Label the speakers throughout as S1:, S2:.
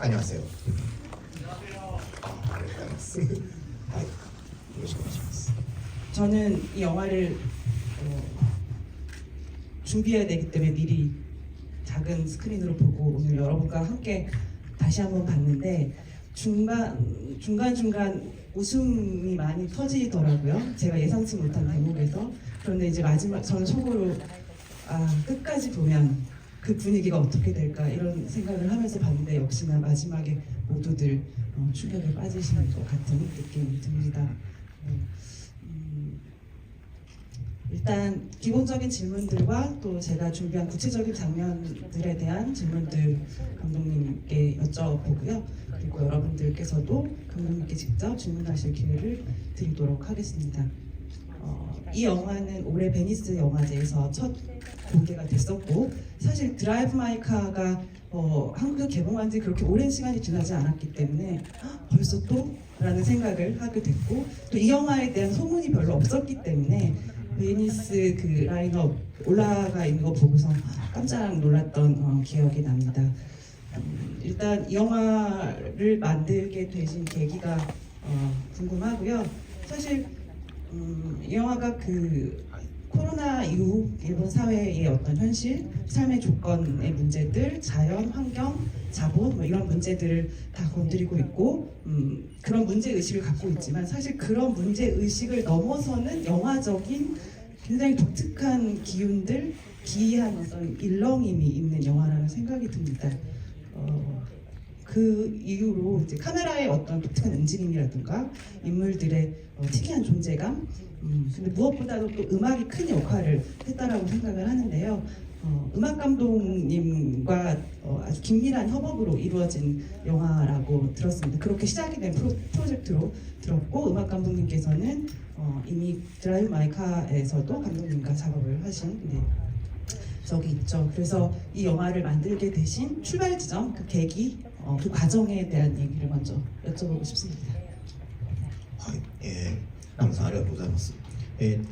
S1: 안녕하세요.ありがとうございます。はい、よろしくお願いします。
S2: 저는 이 영화를 준비해야 되기 때문에 미리 작은 스크린으로 보고 오늘 여러분과 함께 다시 한번 봤는데 중간중간 웃음이 많이 터지더라고요. 제가 예상치 못한 대목에서. 그런데 이제 마지막 저는 속으로 끝까지 보면 그 분위기가 어떻게 될까 이런 생각을 하면서 봤는데 역시나 마지막에 모두들 충격에 빠지시는 것 같은 느낌이 듭니다. 일단 기본적인 질문들과 또 제가 준비한 구체적인 장면들에 대한 질문들 감독님께 여쭤보고요. 그리고 여러분들께서도 감독님께 직접 질문하실 기회를 드리도록 하겠습니다. 이 영화는 올해 베니스 영화제에서 첫 공개가 됐었고 사실 드라이브 마이 카가 한국에서 개봉한 지 그렇게 오랜 시간이 지나지 않았기 때문에 벌써 또? 라는 생각을 하게 됐고 또 이 영화에 대한 소문이 별로 없었기 때문에 베니스 그 라인업 올라가 있는 거 보고서 깜짝 놀랐던 기억이 납니다. 일단 이 영화를 만들게 되신 계기가 궁금하고요. 사실 이 영화가 그 코로나 이후 일본 사회의 어떤 현실, 삶의 조건의 문제들, 자연, 환경, 자본 뭐 이런 문제들을 다 건드리고 있고 그런 문제 의식을 갖고 있지만 사실 그런 문제 의식을 넘어서는 영화적인 굉장히 독특한 기운들, 기이한 어떤 일렁임이 있는 영화라는 생각이 듭니다. 그 이후로 이제 카메라의 어떤 독특한 움직임이라든가 인물들의 특이한 존재감, 근데 무엇보다도 또 음악이 큰 역할을 했다라고 생각을 하는데요. 음악 감독님과 아주 긴밀한 협업으로 이루어진 영화라고 들었습니다. 그렇게 시작이 된 프로젝트로 들었고 음악 감독님께서는 이미 드라이브 마이 카에서도 감독님과 작업을 하신 적이 있죠. 그래서 이 영화를 만들게 되신 출발 지점, 그 계기, 그 과정에 대한 얘기를 먼저 여쭤보고 싶습니다.
S1: はい、ナムさんありがとうございます。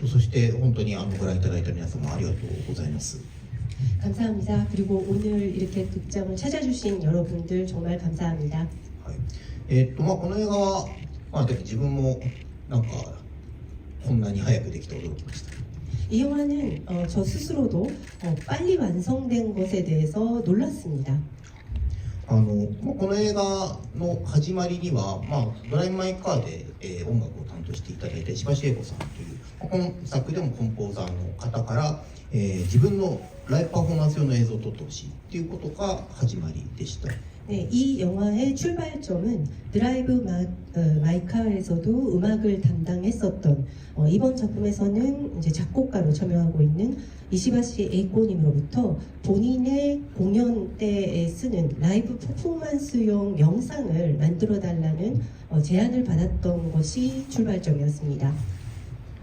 S1: そして本当にご覧いただいた皆様ありがとうございます。
S3: 감사합니다. 그리고 오늘 이렇게 극장을 찾아주신 여러분들 정말 감사합니다.
S1: はい、この映画は、自分もなんかこんなに早くできて驚きました。
S3: 이 영화는 저 스스로도 빨리 완성된 것에 대해서 놀랐습니다.
S1: この映画の始まりには、ドライブ・マイ・カーで、音楽を担当していただいた石橋英子さんという、この作でもコンポーザーの方から、自分のライブパフォーマンス用の映像を撮ってほしいということが始まりでした。
S3: 네, 이 영화의 출발점은 드라이브 마이카에서도 음악을 담당했었던 이번 작품에서는 이제 작곡가로 참여하고 있는 이시바시 에이코님으로부터 본인의 공연 때에 쓰는 라이브 퍼포먼스용 영상을 만들어 달라는 제안을 받았던 것이 출발점이었습니다.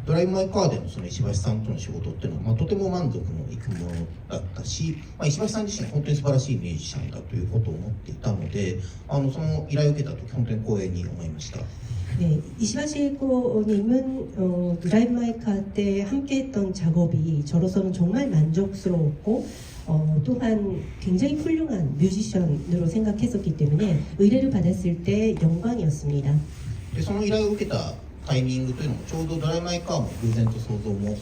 S1: ドライブ・マイ・カーでのその石橋さんとの仕事っていうのは、とても満足のいくものだったし、石橋さん自身本当に素晴らしいミュージシャンだということを思っていたので、その依頼を受けた時本当に光栄に思いました。
S3: 네, 이시바시에코님은 드라이브 마이카 때 함께했던 작업이 저로서는 정말 만족스러웠고 또한 굉장히 훌륭한 뮤지션으로 생각했었기 때문에 의뢰를 받았을 때 영광이었습니다.
S1: でその依頼を受けたタイミングというのもちょうどドライブ・マイ・カーも偶然と想像も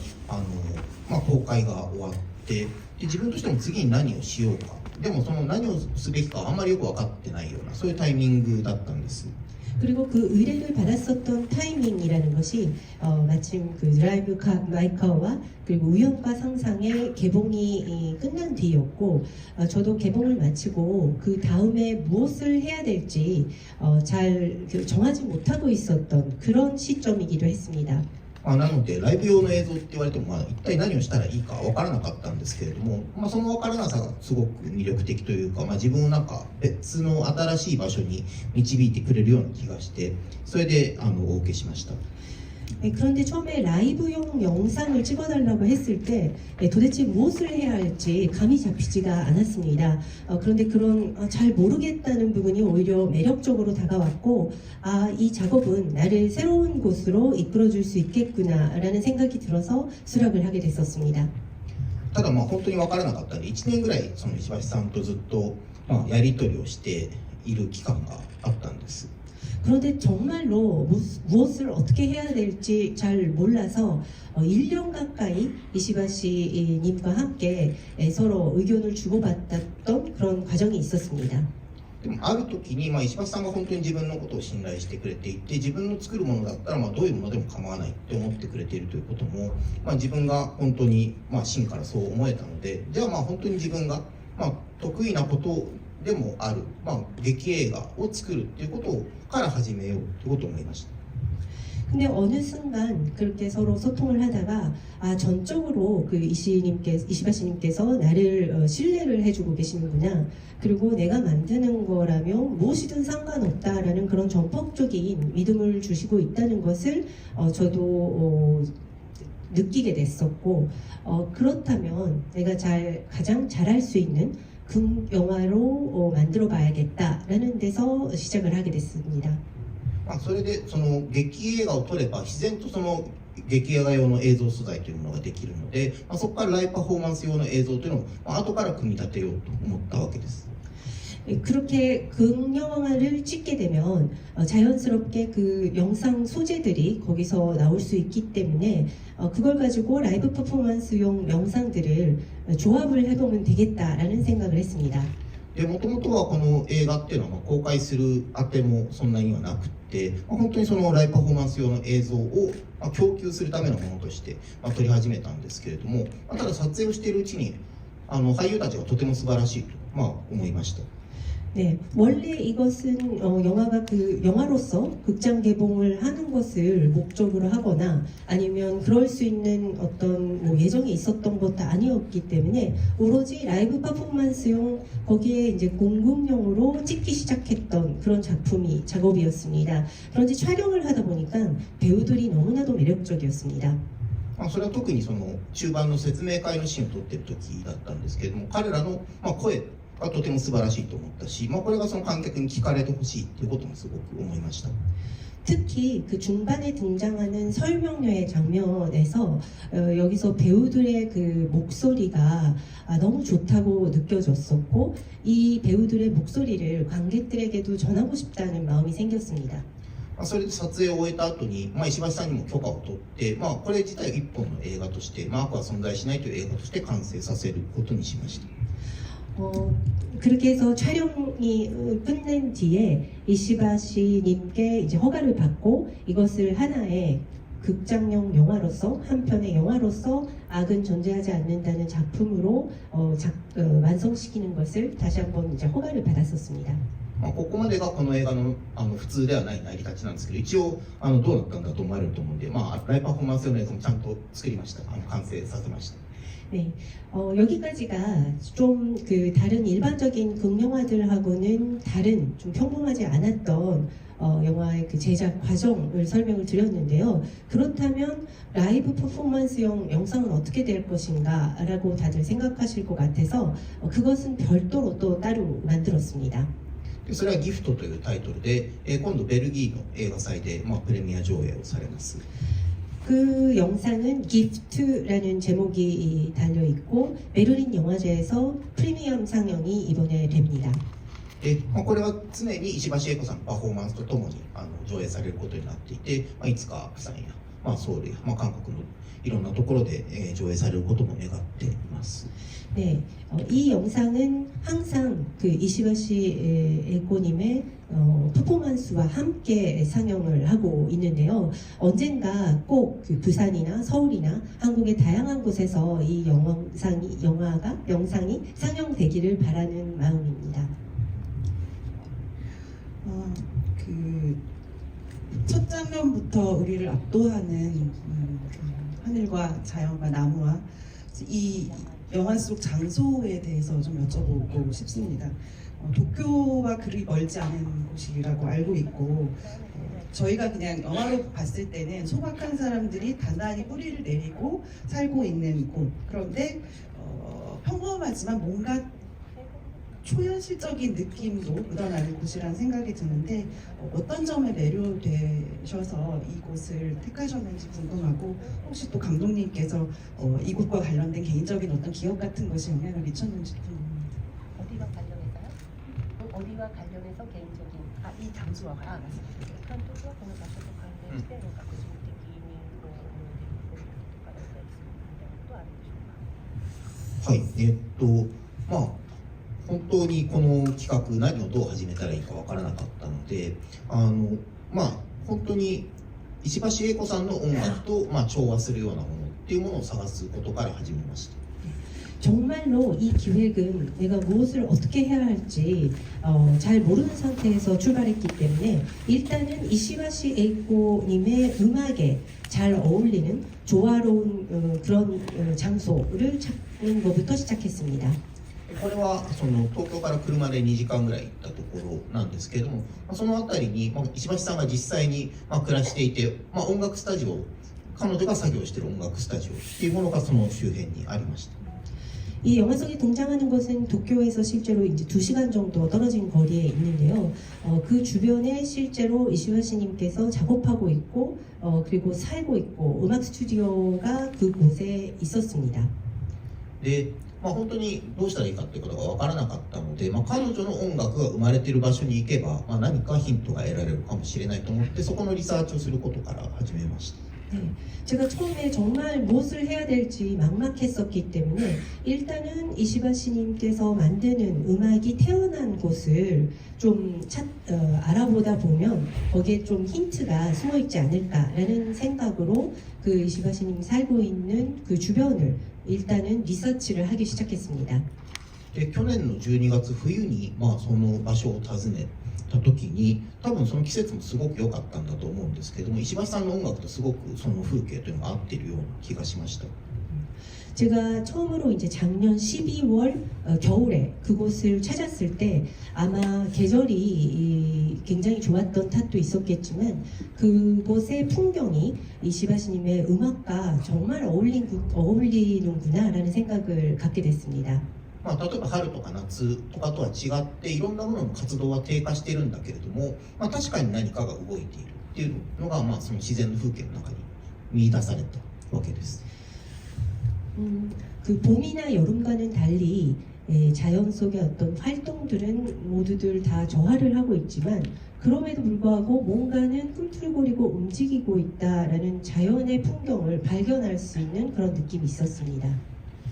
S1: 公開が終わってで自分としても次に何をしようかでもその何をすべきかあんまりよく分かってないようなそういうタイミングだったんです。
S3: 그리고 그 의뢰를 받았었던 타이밍이라는 것이 마침 그 드라이브 마이카와 그리고 우연과 상상의 개봉이 끝난 뒤였고 저도 개봉을 마치고 그 다음에 무엇을 해야 될지 잘 정하지 못하고 있었던 그런 시점이기도 했습니다.
S1: なのでライブ用の映像って言われても、一体何をしたらいいか分からなかったんですけれども、その分からなさがすごく魅力的というか、自分をなんか別の新しい場所に導いてくれるような気がしてそれでお受けしました。
S3: 그런데 처음에 라이브용 영상을 찍어달라고 했을 때 도대체 무엇을 해야 할지 감이 잡히지가 않았습니다. 그런데 그런 잘 모르겠다는 부분이 오히려 매력적으로 다가왔고 이 작업은 나를 새로운 곳으로 이끌어줄 수 있겠구나라는 생각이 들어서 수락을 하게 됐었습니다.
S1: ただ本当に分からなかったんで1年ぐらいその石橋さんとずっとやり取りをしている期間があったんです。
S3: 그런데 정말로 무엇을 어떻게 해야 될지 잘 몰라서 1년 가까이 이시바시 님과 함께 서로 의견을 주고받았던 그런 과정이 있었습니다.
S1: でもある時に、石橋さんが本当に自分のことを信頼してくれていて、自分の作るものだったらどういうものでも構わないって思ってくれているということも、自分が本当に真からそう思えたので、じゃあ本当に自分が得意なことでもある、劇映画を作るっていうことから始めようということを思いました。
S3: 근데 어느 순간 그렇게 서로 소통을 하다가 전적으로 그 이시바시님께서 나를 신뢰를 해주고 계시는구나. 그리고 내가 만드는 거라면 무엇이든 상관없다라는 그런 전폭적인 믿음을 주시고 있다는 것을 저도 느끼게 됐었고, 그렇다면 내가 가장 잘할 수 있는 극영화로 만들어 봐야겠다라는 데서 시작을 하게 됐습니다.
S1: それでその劇映画を撮れば自然とその劇映画用の映像素材というものができるので、そこからライブパフォーマンス用の映像というのを後から組み立てようと思ったわけです。
S3: 그렇게 극영화를 찍게 되면 자연스럽게 그 영상 소재들이 거기서 나올 수 있기 때문에 그걸 가지고 라이브 퍼포먼스용 영상들을 조합을 해보면 되겠다라는 생각을 했습니다.
S1: もともとはこの映画っていうのは公開するあてもそんなにはなくて、本当にそのライブパフォーマンス用の映像を供給するためのものとして撮り始めたんですけれども、ただ撮影をしているうちに俳優たちがとても素晴らしいと思いました。
S3: 네, 원래 이것은 영화가 그 영화로서 극장 개봉을 하는 것을 목적으로 하거나 아니면 그럴 수 있는 어떤 예정이 있었던 것도 아니었기 때문에 오로지 라이브 퍼포먼스용 거기에 이제 공급용으로 찍기 시작했던 그런 작업이었습니다. 그런데 촬영을 하다 보니까 배우들이 너무나도 매력적이었습니다.
S1: それは特にその中盤の説明会のシーンを撮っている時だったんですけれども、彼らの声がとても素晴らしいと思ったし、これがその観客に聞かれてほしいということもすごく思いました。
S3: 특히 그 중반에 등장하는 설명회의 장면에서 여기서 배우들의 그 목소리가 너무 좋다고 느껴졌었고, 이 배우들의 목소리를 관객들에게도 전하고 싶다는 마음이 생겼습니다.
S1: それで撮影を終えた後に、石橋さんにも許可を取って、これ自体一本の映画として、悪は存在しないという映画として完成させることにしました。
S3: 그렇게 해서 촬영이 끝낸 뒤에 이시바시님께 이제 허가를 받고 이것을 하나의 극장용 영화로서 한 편의 영화로서 악은 존재하지 않는다는 작품으로 완성시키는 것을 다시 한번 이제 허가를 받았었습니다.
S1: ここまでがこの映画の普通ではない成り立ちなんですけど、一応どうなったんだと思われると思うんで、ライブパフォーマンス用の映像もちゃんと作りました。完成させました。
S3: 네, 여기까지가 좀 그 다른 일반적인 극영화들하고는 다른 좀 평범하지 않았던 영화의 그 제작 과정을 설명을 드렸는데요. 그렇다면 라이브 퍼포먼스용 영상은 어떻게 될 것인가 라고 다들 생각하실 것 같아서 그것은 별도로 또 따로 만들었습니다.
S1: それはギフトというタイトルで、今度ベルギーの映画祭でプレミア上映をされます。
S3: 그 영상은 기프트라는 제목이 달려 있고 베를린 영화제에서 프리미엄 상영이 이번에 됩니다.
S1: これは常に石橋英子さんのパフォーマンスとともに上映されることになっていて、いつか釜山や、ソウルや、韓国のいろんなところで上映されることも願っています。
S3: 네, 이 영상은 항상 그 이시바시 에이코님의 퍼포먼스와 함께 상영을 하고 있는데요. 언젠가 꼭 그 부산이나 서울이나 한국의 다양한 곳에서 이 영상이 상영되기를 바라는 마음입니다.
S2: 그 첫 장면부터 우리를 압도하는 하늘과 자연과 나무와 이 영화 속 장소에 대해서 좀 여쭤보고 싶습니다. 도쿄와 그리 멀지 않은 곳이라고 알고 있고, 저희가 그냥 영화로 봤을 때는 소박한 사람들이 단단히 뿌리를 내리고 살고 있는 곳, 그런데 평범하지만 뭔가 초현실적인 느낌도 묻어나는 곳이라는 생각이 드는데, 어떤 점에 매료되셔서 이곳을 택하셨는지 궁금하고, 혹시 또 감독님께서 이곳과 관련된 개인적인 어떤 기억 같은 것이 영향을 미쳤는지 궁금합니다.
S4: 어디가 관련해서요? 어디 우리와 관련해서 개인적인 이 장소와 관련해서監督はこの場所と関連してなんか個人的にこう思い出に残ることとかだったりするみたいなことはあるんでしょうか。
S1: はいまあ本当にこの企画何をどう始めたらいいかわからなかったので本当に石橋英子さんの音楽と調和するようなものっていうものを探すことから始めました。
S3: 정말로 이 기획은 내가 무엇을 어떻게 해야 할지 잘 모르는 상태에서 출발했기 때문에 일단은 이시바시 에이코님의 음악에 잘 어울리는 조화로운 그런 장소를 찾는 것부터 시작했습니다.
S1: これはその東京から車で2時間ぐらい行ったところなんですけれども、その辺りに石橋さんが実際に暮らしていて、音楽スタジオ、彼女が作業している音楽スタジオっていうものがその周辺にありました。
S3: 이 영화 속에 등장하는 것은 도쿄에서 실제로 이제 2시간 정도 떨어진 거리에 있는데요. 그 주변에 실제로 이시바시님께서 작업하고 있고 그리고 살고 있고 음악 스튜디오가 그곳에 있었습니다.
S1: で本当にどうしたらいいかっていうことが分からなかったので、彼女の音楽が生まれている場所に行けば、何かヒントが得られるかもしれないと思ってそこのリサーチをすることから始めました。
S3: 네, 제가 처음에 정말 무엇을 해야 될지 막막했었기 때문에 일단은 이시바시님께서 만드는 음악이 태어난 곳을 좀 알아보다 보면 거기에 좀 힌트가 숨어있지 않을까라는 생각으로 그 이시바시님 살고 있는 그 주변을 일단은 리서치를 하기 시작했습니다.
S1: で去年の12月冬にその場所を訪ねた時に多分その季節もすごく良かったんだと思うんですけども、石橋さんの音楽とすごくその風景というのが合っているような気がしました。
S3: 제가 처음으로 이제 작년 12월 겨울에 그곳을 찾았을 때 아마 계절이 굉장히 좋았던 탓도 있었겠지만 그곳의 풍경이 이시바시님의 음악과 정말 어울리는구나라는 생각을 갖게 됐습니다.
S1: 例えば春とか夏とかとは違っていろんなものの活動は低下しているんだけれども、確かに何かが動いているっていうのがその自然の風景の中に見出されたわけです。
S3: 그 봄이나 여름과는 달리 자연 속의 어떤 활동들은 모두들 다 저하를 하고 있지만 그럼에도 불구하고 뭔가는 꿈틀거리고 움직이고 있다라는 자연의 풍경을 발견할 수 있는 그런 느낌이 있었습니다.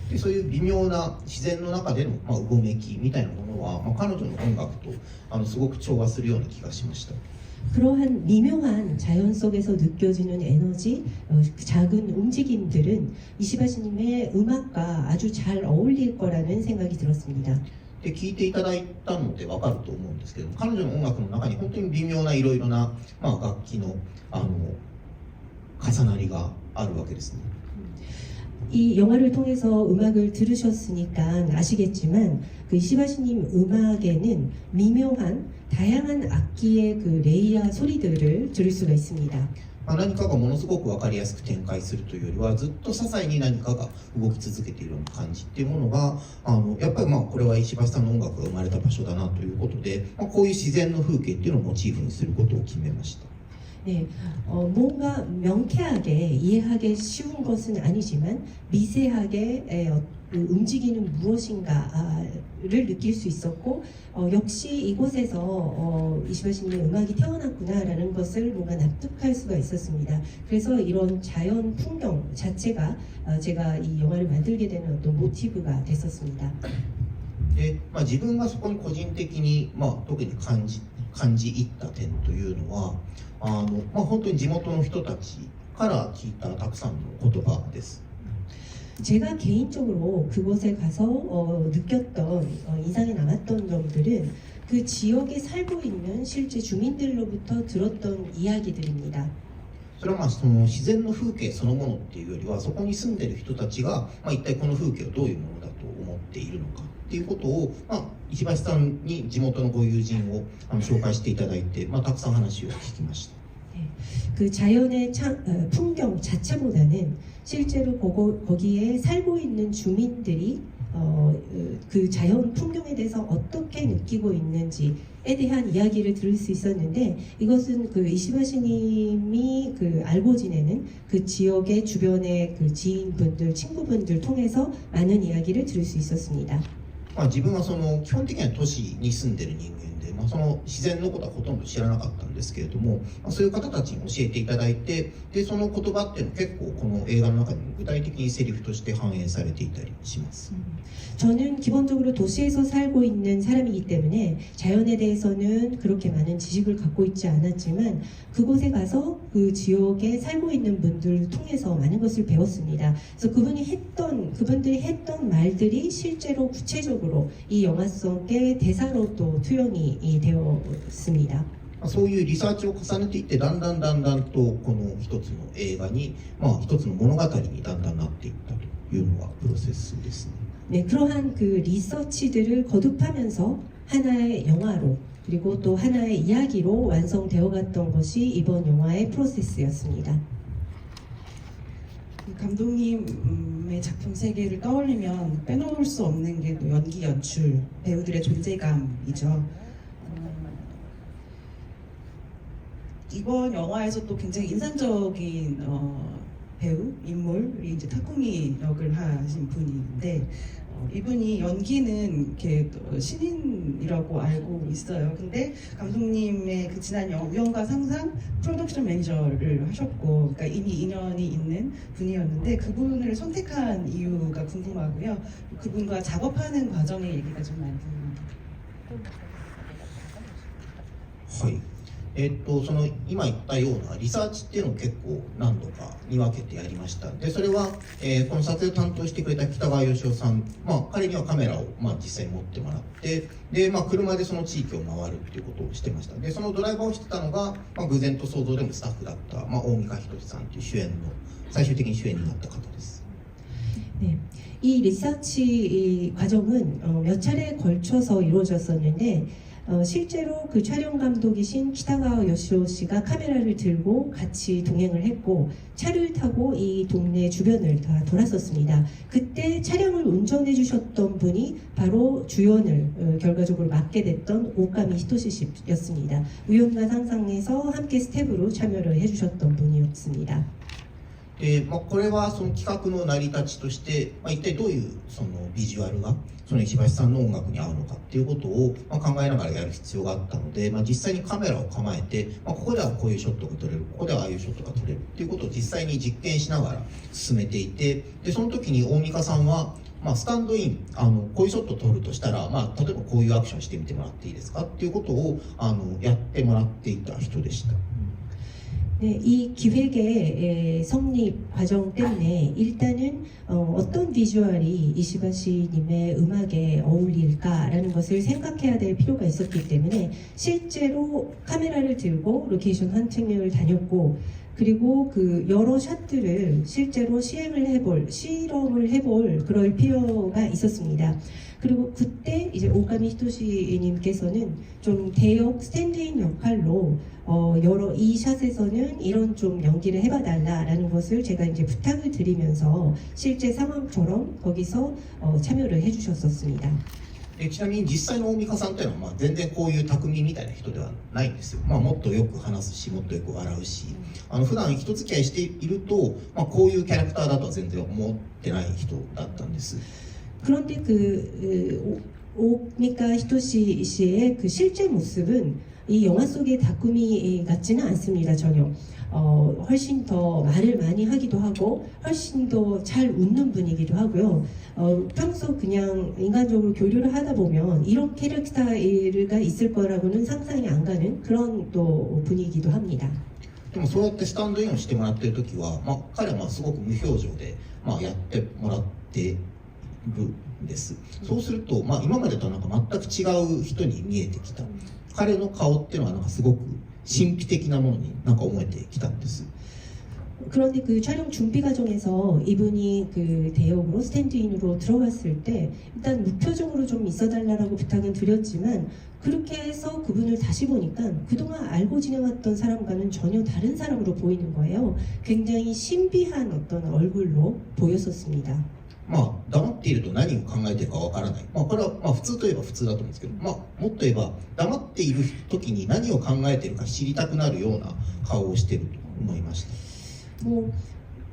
S1: でそういう微妙な自然の中でのうごめきみたいなものは、彼女の音楽とすごく調和するような気がしました。
S3: 그러한 미묘한 자연 속에서 느껴지는 에너지, 그 작은 움직임들은 이시바시님의 음악과 아주 잘 어울릴 거라는 생각이 들었습니다.
S1: で聴いていただいたので分かると思うんですけども、彼女の音楽の中に本当に微妙ないろいろな、楽器の重なりがあるわけですね。
S3: 이 영화를 통해서 음악을 들으셨으니까 아시겠지만 그 이시바시님 음악에는 미묘한 다양한 악기의 그 레이어 소리들을 들을 수가 있습니다.
S1: 何かがものすごく分かりやすく展開するというよりはずっと些細に何かが動き続けているような感じっていうものがやっぱりこれは石橋さんの音楽が生まれた場所だなということで、こういう自然の風景っていうのをモチーフにすることを決めました。
S3: 네, 뭔가 명쾌하게 이해하기 쉬운 것은 아니지만 미세하게 움직이는 무엇인가를 느낄 수 있었고 역시 이곳에서 이시바시님의 음악이 태어났구나라는 것을 뭔가 납득할 수가 있었습니다. 그래서 이런 자연 풍경 자체가 제가 이 영화를 만들게 되는 어떤 모티브가 됐었습니다.
S1: で自分がそこに個人的に、特に感じ入った点というのは本当に地元の人たちから聞いたたくさんの言葉です。
S3: 제가 개인적으로 그곳에 가서 느꼈던 인상에 남았던 점들은 그 지역에 살고 있는 실제 주민들로부터 들었던 이야기들입니다.
S1: それはその自然の風景そのものっていうよりはそこに住んでいる人たちが、一体この風景をどういうものだと思っているのかっていうことを、石橋さんに地元のご友人を紹介していただいて、たくさん話を聞きました。
S3: 그 자연의 풍경 자체보다는 실제로 거기에 살고 있는 주민들이 그 자연 풍경에 대해서 어떻게 느끼고 있는지에 대한 이야기를 들을 수 있었는데 이것은 그 이시바시님이 그 알고 지내는 그 지역의 주변의 그 지인분들, 친구분들 통해서 많은 이야기를 들을 수 있었습니다.
S1: 自分はその基本的には都市に住んでる人間で、その自然のことはほとんど知らなかったんですけれども、そういう方たちに教えていただいて、でその言葉っていうのは結構この映画の中にも具体的にセリフとして反映されていたりします。
S3: 저는 기본적으로 도시에서 살고 있는 사람이기 때문에 자연에 대해서는 그렇게 많은 지식을 갖고 있지 않았지만 그곳에 가서 그 지역에 살고 있는 분들을 통해서 많은 것을 배웠습니다. 그래서 그분들이 했던 말들이 실제로 구체적으로 이 영화 속의 대사로 또 투영이 되었습니다.
S1: そういうリサーチを重ねていってだんだんとこの一つの映画に、一つの物語にだんだんなっていったというのがプロセスですね。
S3: 네, 그러한 그 리서치들을 거듭하면서 하나의 영화로 그리고 또 하나의 이야기로 완성되어 갔던 것이 이번 영화의 프로세스였습니다.
S2: 감독님의 작품 세계를 떠올리면 빼놓을 수 없는 게 또 연기, 연출, 배우들의 존재감이죠. 이번 영화에서 또 굉장히 인상적인 배우, 인물이 이제 타쿠미 역을 하신 분인데 이분이 연기는 이렇게 신인이라고 알고 있어요. 근데 감독님의 그 지난 우연과 상상 프로덕션 매니저를 하셨고, 그러니까 이미 인연이 있는 분이었는데 그분을 선택한 이유가 궁금하고요. 그분과 작업하는 과정의 얘기가 좀 많이 궁금합니다.
S1: はい。その今言ったようなリサーチっていうのを結構何度かに分けてやりました。でそれは、この撮影を担当してくれた北川義雄さん、彼にはカメラを、実際に持ってもらって、で、車でその地域を回るっていうことをしてました。でそのドライバーをしてたのが、偶然と想像でもスタッフだった、大見香仁さんという主演の最終的に主演になった方です。
S3: 네, 이 리서치 과정은 몇 차례에 걸쳐서 이루어졌었는데 실제로 그 촬영 감독이신 키타가와 요시오 씨가 카메라를 들고 같이 동행을 했고 차를 타고 이 동네 주변을 다 돌았었습니다. 그때 차량을 운전해 주셨던 분이 바로 주연을 결과적으로 맡게 됐던 오카미 히토시 씨였습니다. 우연과 상상에서 함께 스텝으로 참여를 해주셨던 분이었습니다.
S1: これはその企画の成り立ちとして、一体どういうそのビジュアルがその石橋さんの音楽に合うのかっていうことを、考えながらやる必要があったので、実際にカメラを構えて、ここではこういうショットが撮れる、ここではああいうショットが撮れるっていうことを実際に実験しながら進めていて、でその時に大美香さんは、スタンドインこういうショットを撮るとしたら、例えばこういうアクションしてみてもらっていいですかっていうことをやってもらっていた人でした。
S3: 네, 이 기획의 성립 과정 때문에 일단은 어떤 비주얼이 이시바시님의 음악에 어울릴까라는 것을 생각해야 될 필요가 있었기 때문에 실제로 카메라를 들고 로케이션 헌팅을 다녔고 그리고 그 여러 샷들을 실제로 실험을 해볼 그럴 필요가 있었습니다. 그리고 그때 이제 오카미 히토시님께서는 좀 대역 스탠드인 역할로 이 샷에서는 이런 좀 연기를 해봐달라라는 것을 제가 이제 부탁을 드리면서 실제 상황처럼 거기서 참여를 해주셨었습니다.
S1: ちなみに実際の大美香さんっていうのは、全然こういう匠みたいな人ではないんですよ。もっとよく話すし、もっとよく笑うし、普段人付き合いしていると、こういうキャラクターだとは全然思ってない人だったんです。
S3: 그런데 오미카 히토시 씨의 그 실제 모습은 이 영화 속의 다쿠미 같지는 않습니다. 전혀. 훨씬 더 말을 많이 하기도 하고 훨씬 더 잘 웃는 분이기도 하고요. 평소 그냥 인간적으로 교류를 하다 보면 이런 캐릭터가 있을 거라고는 상상이 안 가는 그런 또 분이기도 합니다.
S1: でもそうやってスタンドインをしてもらっている時は、彼はすごく無表情で、やってもらっているんです。そうすると、今までとは全く違う人に見えてきた。彼の顔っていうのはすごく神秘的なものに思えてきたんです。
S3: 그런데 그 촬영 준비 과정에서 이분이 그 대역으로 스탠드인으로 들어갔을 때 일단 무표정으로 좀 있어달라고 부탁은 드렸지만 그렇게 해서 그분을 다시 보니까 그동안 알고 지내왔던 사람과는 전혀 다른 사람으로 보이는 거예요. 굉장히 신비한 어떤 얼굴로 보였었습니다.
S1: 黙っていると何を考えているかわからない。これは普通といえば普通だと思うんですけど、もっと言えば黙っている時に何を考えているか知りたくなるような顔をしていると思いまし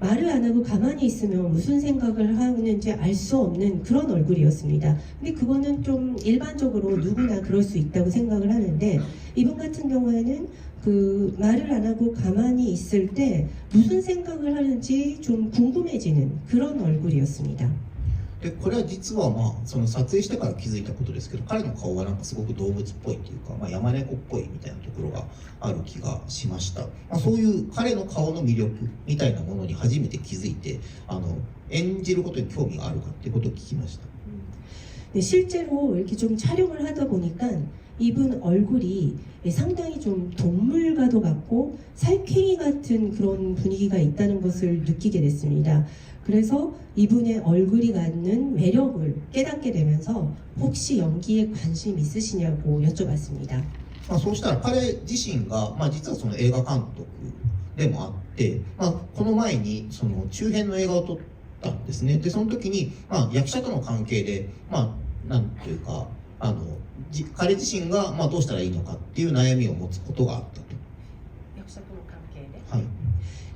S1: た。
S3: 말을 안 하고 가만히 있으면 무슨 생각을 하는지 알 수 없는 그런 얼굴이었습니다. 근데 그거는 좀 일반적으로 누구나 그럴 수 있다고 생각을 하는데 이분 같은 경우에는 그 말을 안 하고 가만히 있을 때 무슨 생각을 하는지 좀 궁금해지는 그런 얼굴이었습니다.
S1: でこれは実はまあその撮影してから気づいたことですけど、彼の顔はなんかすごく動物っぽいっていうか、まあ、山猫っぽいみたいなところがある気がしました。まあ、そういう彼の顔の魅力みたいなものに初めて気づいて、演じることに興味があるかっていうことを聞きました。
S3: 네, 실제로 이렇게 좀 촬영을 하다 보니까 이분 얼굴이 상당히 좀 동물과도 같고 살쾡이 같은 그런 분위기가 있다는 것을 느끼게 됐습니다. 그래서 이분의 얼굴이 갖는 매력을 깨닫게 되면서 혹시 연기에 관심 있으시냐고 여쭤봤습니다.
S1: まあ、そうしたら彼自身が、まあ、実はその映画監督でもあって、まあ、この前にその中編の映画を撮ったんですね。でその時に、まあ、役者との関係で、まあ、なんていうか彼自身が、まあ、どうしたらいいのかっていう悩みを持つことがあったと。
S4: 역사도 관계에
S1: はい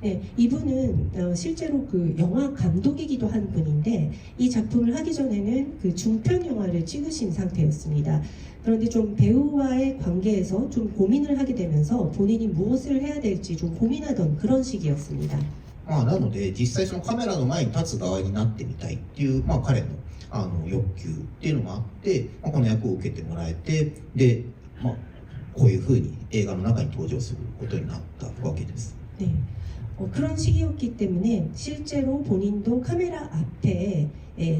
S3: 네, 이분은 실제로 그 영화 감독이기도 한 분인데 이 작품을 하기 전에는 그 중편 영화를 찍으신 상태였습니다. 그런데 좀 배우와의 관계에서 좀 고민을 하게 되면서 본인이 무엇을 해야 될지 좀 고민하던 그런 시기였습니다.
S1: まあ、なので実際そのカメラの前に立つ側になってみたいっていう、まあ、彼の欲求っていうのもあって、まあ、この役を受けてもらえてで、まあ、こういうふうに映画の中に登場することになったわけです。
S3: 네. 그런 시기였기 때문에 실제로 본인도 카메라 앞에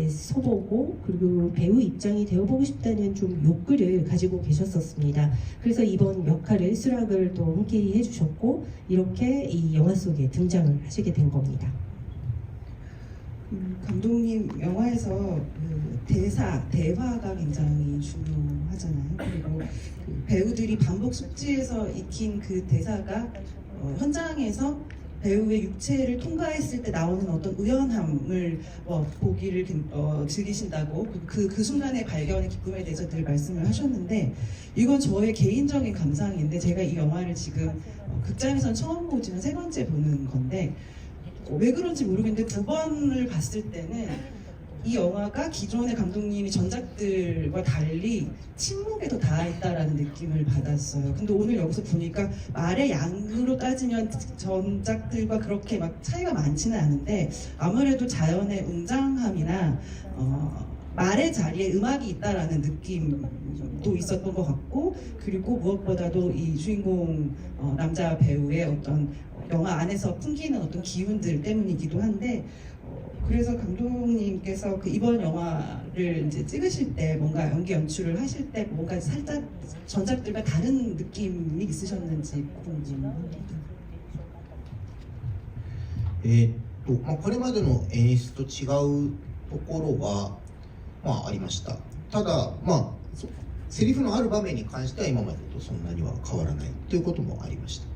S3: 서보고 그리고 배우 입장이 되어보고 싶다는 좀 욕구를 가지고 계셨었습니다. 그래서 이번 역할을 수락을 또 흔쾌히 해주셨고 이렇게 이 영화 속에 등장을 하시게 된 겁니다.
S2: 감독님 영화에서 그 대화가 굉장히 중요하잖아요. 그리고 그 배우들이 반복 숙지해서 익힌 그 대사가 현장에서 배우의 육체를 통과했을 때 나오는 어떤 우연함을 보기를 즐기신다고 그 순간의 발견의 기쁨에 대해서 늘 말씀을 하셨는데 이건 저의 개인적인 감상인데 제가 이 영화를 지금 극장에선 처음 보지만 세 번째 보는 건데 왜 그런지 모르겠는데 두 번을 봤을 때는 이 영화가 기존의 감독님이 전작들과 달리 침묵에 더 닿아있다라는 느낌을 받았어요. 근데 오늘 여기서 보니까 말의 양으로 따지면 전작들과 그렇게 막 차이가 많지는 않은데 아무래도 자연의 웅장함이나 말의 자리에 음악이 있다라는 느낌도 있었던 것 같고 그리고 무엇보다도 이 주인공 남자 배우의 어떤 영화 안에서 풍기는 어떤 기운들 때문이기도 한데 그래서 감독님께서 그 이번 영화를 이제 찍으실 때 뭔가 연기 연출을 하실 때 뭔가 살짝 전작들과 다른 느낌이 있으셨는지 궁금합니다.
S1: まあ、これまでの演出と違うところは、まあ、ありました。ただ、まあ、セリフのある場面に関しては今までとそんなには変わらないということもありました。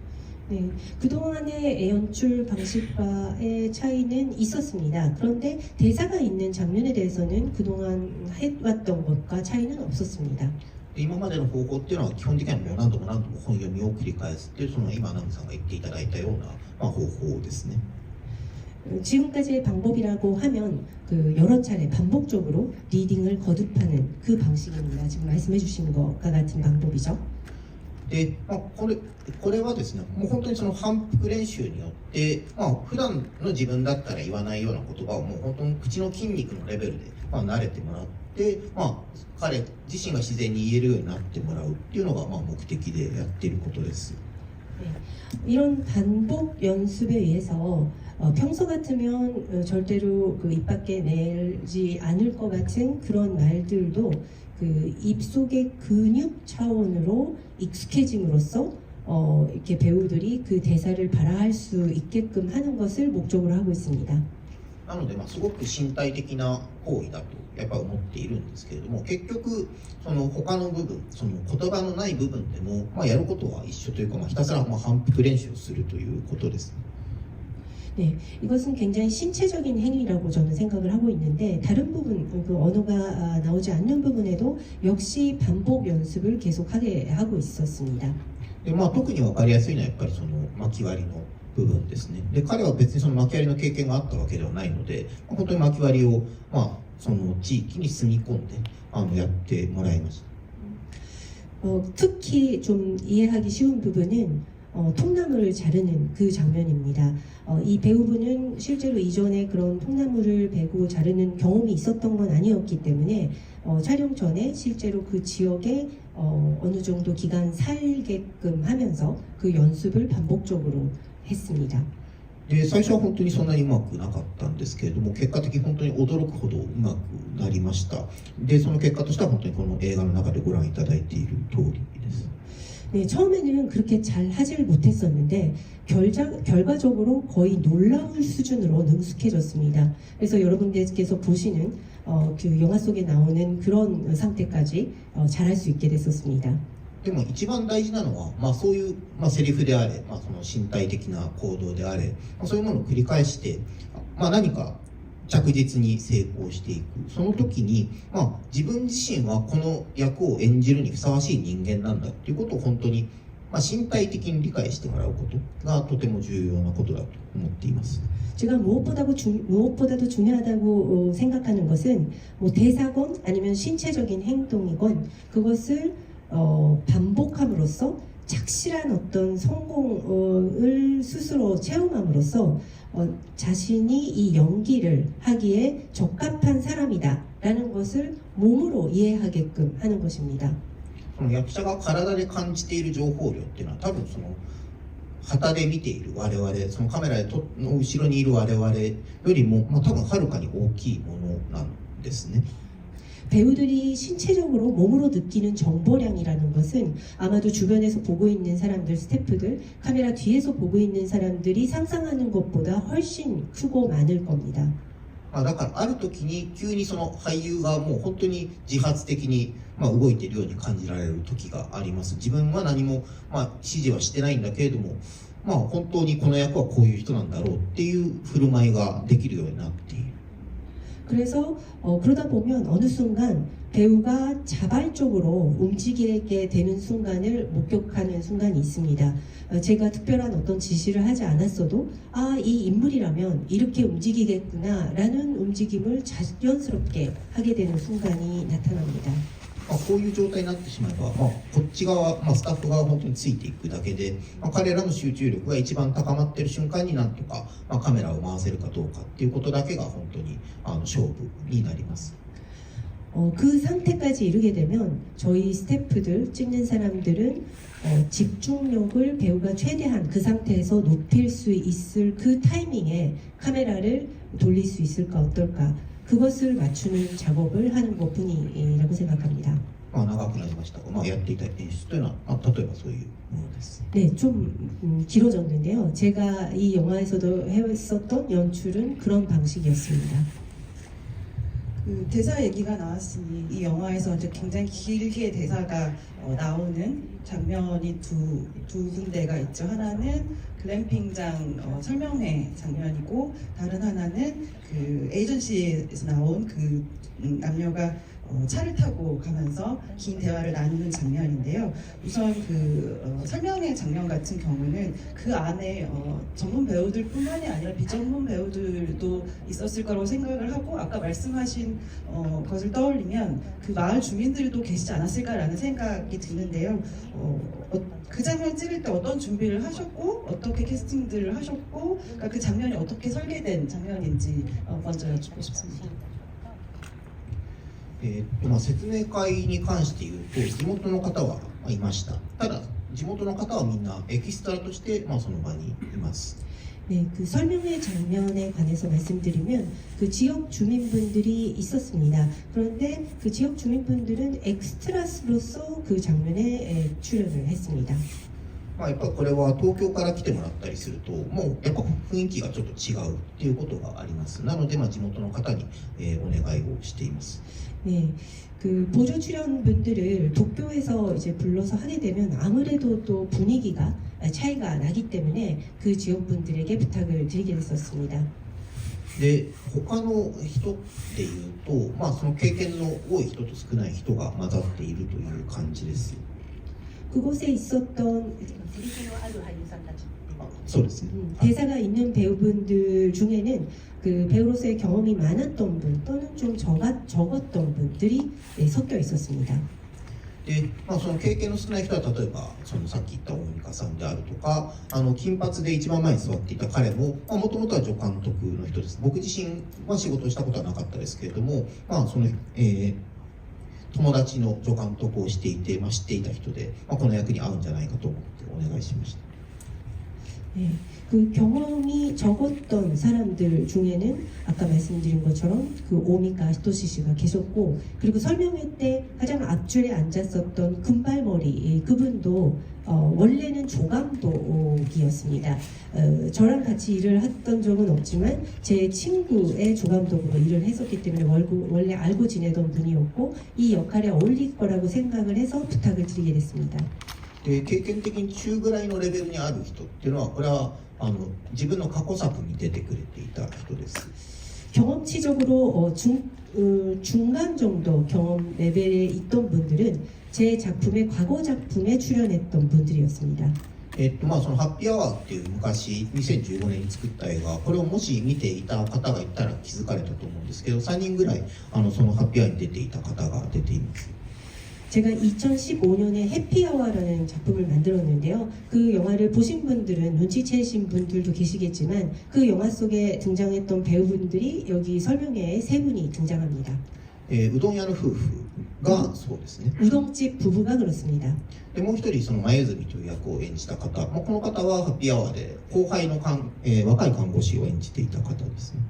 S3: 네, 그동안의 연출 방식과의 차이는 있었습니다. 그런데 대사가 있는 장면에 대해서는 그동안 해왔던 것과 차이는 없었습니다.
S1: 今までの方法っていうのは基本的にはもう何度も何度も本読みを繰り返すっていうその今ナムさんが言っていただいたような、まあ、方法ですね。
S3: 지금까지의 방법이라고 하면 그 여러 차례 반복적으로 리딩을 거듭하는 그 방식입니다. 지금 말씀해 주신 것과 같은 방법이죠.
S1: で、まあ、これはですね、もう本当にその反復練習によって、まあ、普段の自分だったら言わないような言葉をもう本当に口の筋肉のレベルで、まあ、慣れてもらって、まあ、彼自身が自然に言えるようになってもらうっていうのが、まあ、目的でやっていることです。
S3: 이런 반복 연습에 의해서 평소 같으면 절대로 그 입 밖에 내지 않을 것 같은 그런 말들도 그 입속의 근육 차원으로 익숙해짐으로써 이렇게 배우들이 그 대사를 발화할 수 있게끔 하는 것을 목적으로 하고 있습니다.
S1: なので、まあ、すごく身体的な行為だとやっぱり思っているんですけれども、結局その他の部分、その言葉のない部分でも、まあ、やることは一緒というか、まあ、ひたすらまあ反復練習をするということです。
S3: 네, 이것은 굉장히 신체적인 행위라고 저는 생각을 하고 있는데 다른 부분, 그 언어가 나오지 않는 부분에도 역시 반복 연습을 계속하게 하고 있었습니다.
S1: でまあ、特に分かりやすいのはやっぱりその巻き割りの部分ですね。で、彼は別にその薪割りの経験があったわけではないので、本当に薪割りを、その地域に住み込んでやってもらいました。
S3: 특히 좀 이해하기 쉬운 부분은 통나무를 자르는 그 장면입니다. 이 배우분은 실제로 이전에 그런 통나무를 베고 자르는 경험이 있었던 건 아니었기 때문에 촬영 전에 실제로 그 지역에 어느 정도 기간 살게끔 하면서 그 연습을 반복적으로 했습니다.
S1: で、最初は本当にそんなにうまくなかったんですけれども、結果的に本当に驚くほどうまくなりました。で、その結果としては本当にこの映画の中でご覧いただいている通りです。
S3: 네, 처음에는 그렇게 잘 하질 못했었는데 결과적으로 거의 놀라운 수준으로 능숙해졌습니다. 그래서 여러분들께서 보시는 그 영화 속에 나오는 그런 상태까지 잘할 수 있게 됐었습니다.
S1: でも一番大事なのは、そういう、セリフであれ、その身体的な行動であれ、そういうものを繰り返して、何か着実に成功していく。その時に、自分自身はこの役を演じるにふさわしい人間なんだっていうことを本当に、身体的に理解してもらうことがとても重要なことだと思っています。
S3: 제가 무엇보다도 중요하다고 생각하는 것은 뭐 대사건 아니면 신체적인 행동이건 그것을 반복함으로써 착실한 어떤 성공을 스스로 체험함으로써 자신이 이 연기를 하기에 적합한 사람이다라는 것을 몸으로 이해하게끔 하는 것입니다.
S1: その役者が体で感じている情報量っていうのは多分その旗で見ている我々、そのカメラの後ろにいる我々よりも、多分はるかに大きいものなんですね。
S3: 배우들이 신체적으로 몸으로 느끼는 정보량이라는 것은 아마도 주변에서 보고 있는 사람들, 스태프들, 카메라 뒤에서 보고 있는 사람들이 상상하는 것보다 훨씬 크고 많을 겁니다.
S1: だからある時に急にその俳優がもう本当に自発的に動いているように感じられる時があります。自分は何も指示はしてないんだけれども、本当にこの役はこういう人なんだろうっていう振る舞いができるようになっている。
S3: 그래서 그러다 보면 어느 순간 배우가 자발적으로 움직이게 되는 순간을 목격하는 순간이 있습니다. 제가 특별한 어떤 지시를 하지 않았어도 이 인물이라면 이렇게 움직이겠구나라는 움직임을 자연스럽게 하게 되는 순간이 나타납니다.
S1: こういう状態になってしまえば、こっち側、スタッフ側が本当についていくだけで、彼らの集中力が一番高まっている瞬間になんとか、カメラを回せるかどうかっていうことだけが本当に勝負になります。
S3: 그 상태까지 이르게 되면 저희 스태프들, 찍는 사람들은 집중력을 배우가 최대한 그 상태에서 높일 수 있을 그タイミング에 카메라를 돌릴 수 있을까 어떨까 그것을 맞추는 작업을 하는 것뿐이라고 생각합니다.
S1: 長くなりましたが、やっていた演出というのは、例えばそういうものです。
S3: 네, 좀 길어졌는데요. 제가 이 영화에서도 해왔었던 연출은 그런 방식이었습니다.
S2: 그 대사 얘기가 나왔으니 이 영화에서 이제 굉장히 길게 대사가 나오는 장면이 두 군데가 있죠. 하나는 글램핑장 설명회 장면이고 다른 하나는 그 에이전시에서 나온 그 남녀가 차를 타고 가면서 긴 대화를 나누는 장면인데요. 우선 그 설명회 장면 같은 경우는 그 안에 전문 배우들뿐만이 아니라 비전문 배우들도 있었을 거라고 생각을 하고 아까 말씀하신 것을 떠올리면 그 마을 주민들도 계시지 않았을까라는 생각이 드는데요. 그 장면 찍을 때 어떤 준비를 하셨고 어떻게 캐스팅들을 하셨고 그러니까 그 장면이 어떻게 설계된 장면인지 먼저 여쭙고 싶습니다.
S1: 説明会に関して言うと地元の方はいました。ただ地元の方はみんなエキストラとしてその場にいます。
S3: 네, 그 설명회 장면에 관해서 말씀드리면 그 지역 주민분들이 있었습니다. 그런데 그 지역 주민분들은 엑스트라로서 그 장면에 출연을 했습니다.
S1: やっぱりこれは東京から来てもらったりするともうやっぱ雰囲気がちょっと違うっていうことがあります。なので地元の方にお願いをしています。
S3: 네, 그 보조 출연분들을 도쿄에서 이제 불러서 하게 되면 아무래도 또 분위기가 차이가 나기 때문에 그 지역분들에게 부탁을 드리게 됐었습니다.
S1: で他の人でいうとその経験の多い人と少ない人が混ざっているという感じです。
S3: 그곳에 있었던
S4: 세리프의俳優さんたちっていう
S1: そうですね。
S3: 대사가 있는 배우분들 중에는 그 배우로서의 경험이 많았던 분 또는 좀 적었던 분들이 섞여 있었습니다.
S1: で、その経験の少ない人は例えばそのさっき言った大美香さんであるとか、金髪で一番前に座っていた彼ももともとは助監督の人です。僕自身は仕事をしたことはなかったですけれども、その、友達の助監督をしていて、知っていた人で、この役に合うんじゃないかと思ってお願いしました。
S3: 네, 그 경험이 적었던 사람들 중에는 아까 말씀드린 것처럼 그 오미카 히토시 씨가 계셨고, 그리고 설명회 때 가장 앞줄에 앉았었던 금발머리 그분도 원래는 조감독이었습니다. 저랑 같이 일을 했던 적은 없지만 제 친구의 조감독으로 일을 했었기 때문에 원래 알고 지내던 분이었고 이 역할에 어울릴 거라고 생각을 해서 부탁을 드리게 됐습니다.
S1: で、経験的に中ぐらいのレベルにある人っていうのは、これは自分の過去作に出てくれていた人です。
S3: 경험치적으로 중간 정도 경험 레벨에 있던 분들은 제 작품의 과거 작품에 출연했던 분들이었습니다.
S1: そのハッピーアワーっていう昔2015年に作った映画、これをもし見ていた方がいたら気づかれたと思うんですけど、3人ぐらいそのハッピーアワーに出ていた方が出ています。
S3: 제가 2015년에 해피아워라는 작품을 만들었는데요. 그 영화를 보신 분들은 눈치채신 분들도 계시겠지만 그 영화 속에 등장했던 배우분들이 여기 설명회에 세 분이 등장합니다.
S1: うどん屋の夫婦がそうですね。
S3: 우동집 부부가 그렇습니다.
S1: でもう一人その前泉という役を演じた方、この方はハッピーアワーで後輩の若い看護師を演じていた方ですね。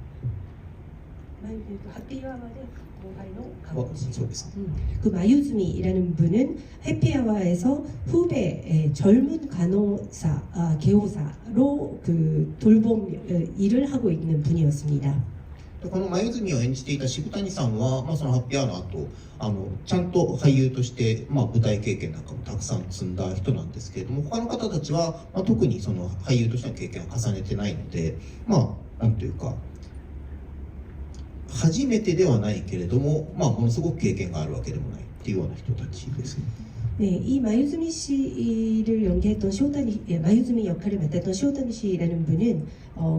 S1: そうですね。
S3: 그 마유즈미라는 분은 해피아워에서 후배 젊은 간호사, 개호사로 그 돌봄 일을 하고 있는 분이었습니다.
S1: でこの前泉を演じていた渋谷さんは、そのハッピーアワーの後ちゃんと俳優として、舞台経験なんかもたくさん積んだ人なんですけれども、他の方たちは、特にその俳優としての経験を重ねてないので、なんというか初めてではないけれども、ものすごく経験があるわけでもないっていうような人たちですね。
S3: 네, 이 마유즈미 씨를 연기했던 마유즈미 역할을 맡았던 시오다니 씨라는 분은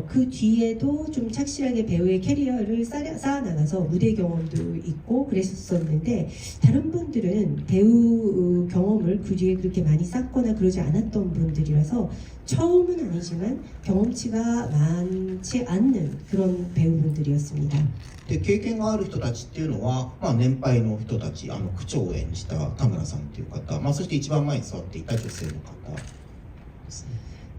S3: 그 뒤에도 좀 착실하게 배우의 캐리어를 쌓아나가서 무대 경험도 있고 그랬었는데, 다른 분들은 배우 경험을 그 뒤에 그렇게 많이 쌓거나 그러지 않았던 분들이라서 처음은 아니지만 경험치가 많지 않는 그런 배우분들이었습니다.
S1: で経験がある人たちっていうのは、年配の人たち、区長を演じた田村さんっていう方、そして一番前に座っていた女性の方ですね。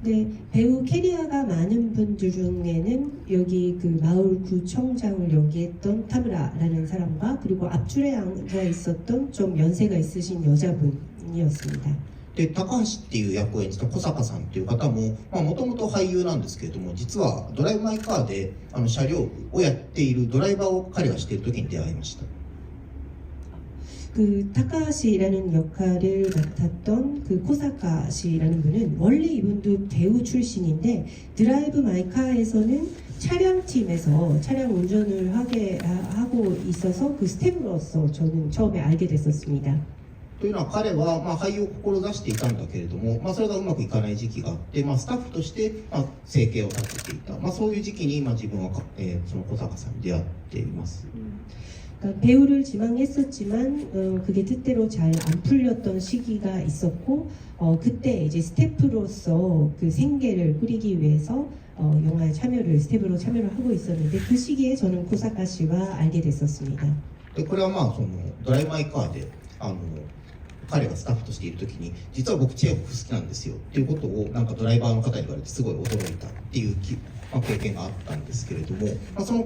S3: 네, 배우 캐리어가 많은 분들 중에는 여기 그 마을구청장을 연기했던 타무라라는 사람과 그리고 앞줄에 앉아 있었던 좀 연세가 있으신 여자분이었습니다.
S1: で高橋っていう役を演じた小坂さんっていう方ももともと俳優なんですけれども、実はドライブ・マイ・カーで車両部をやっているドライバーを彼はしている時に出会いました。
S3: 그 타카시라는 역할을 맡았던 그 코사카 씨라는 분은 원래 이분도 배우 출신인데 드라이브 마이카에서는 차량팀에서 차량 운전을 하고 있어서 그 스텝으로서 저는 처음에 알게 됐었습니다.
S1: というのは彼は俳優を志していたんだけれども、それがうまくいかない時期があって、スタッフとして生計を立てていた、そういう時期に自分はその小坂さんに出会っています。
S3: 그러니까 배우를 지망했었지만 그게 뜻대로 잘 안 풀렸던 시기가 있었고, 그때 이제 스태프로서 그 생계를 꾸리기 위해서 영화에 스태프로 참여를 하고 있었는데, 그 시기에 저는 코사카 씨와 알게 됐었습니다.
S1: でこれはそのドライブ・マイ・カーで彼がスタッフとしている時に、実は僕チェーホフ好きなんですよっていうことをドライバーの方に言われてすごい驚いたっていう経験があったんですけれども、その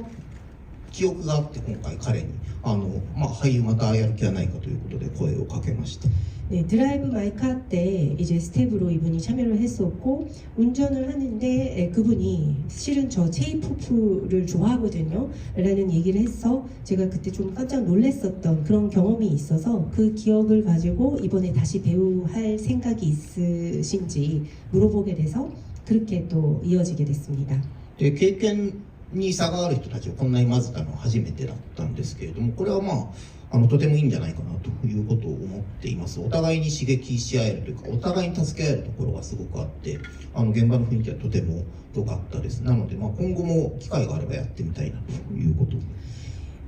S1: 記憶があって今回彼に俳優またやる気はないかということで声をかけました。
S3: 네, 드라이브 마이카 때 이제 스텝으로 이분이 참여를 했었고, 운전을 하는데 그분이 실은 저 J-POP를 좋아하거든요 라는 얘기를 해서 제가 그때 좀 깜짝 놀랐었던 그런 경험이 있어서 그 기억을 가지고 이번에 다시 배우할 생각이 있으신지 물어보게 돼서 그렇게 또 이어지게 됐습니다.
S1: で経験に差がある人たちをこんなに混ぜたのは初めてだったんですけれども、これはまあとてもいいんじゃないかなということを思っています。お互いに刺激し合えるというか、お互いに助け合えるところがすごくあって、現場の雰囲気はとても良かったです。なので、まあ、今後も機会があればやってみたいなということ。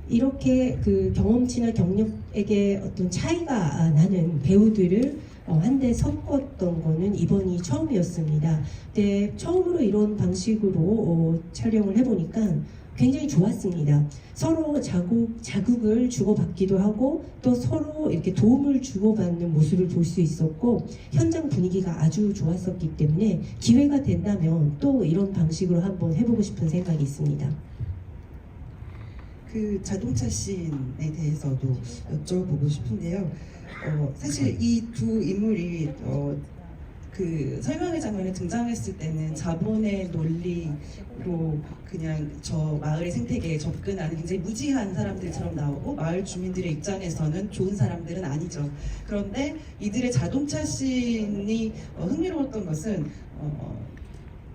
S3: 이렇게 그 경험치나 경력에게 어떤 차이가 나는 배우들을 한데 섞었던 거는 이번이 처음이었습니다. 근데 처음으로 이런 방식으로 촬영을 해보니까 굉장히 좋았습니다. 서로 자극을 주고받기도 하고 또 서로 이렇게 도움을 주고받는 모습을 볼 수 있었고 현장 분위기가 아주 좋았었기 때문에 기회가 된다면 또 이런 방식으로 한번 해보고 싶은 생각이 있습니다.
S2: 그 자동차 씬에 대해서도 여쭤보고 싶은데요. 사실 이 두 인물이 그 설명회 장면에 등장했을 때는 자본의 논리로 그냥 저 마을의 생태계에 접근하는 굉장히 무지한 사람들처럼 나오고 마을 주민들의 입장에서는 좋은 사람들은 아니죠. 그런데 이들의 자동차 씬이 흥미로웠던 것은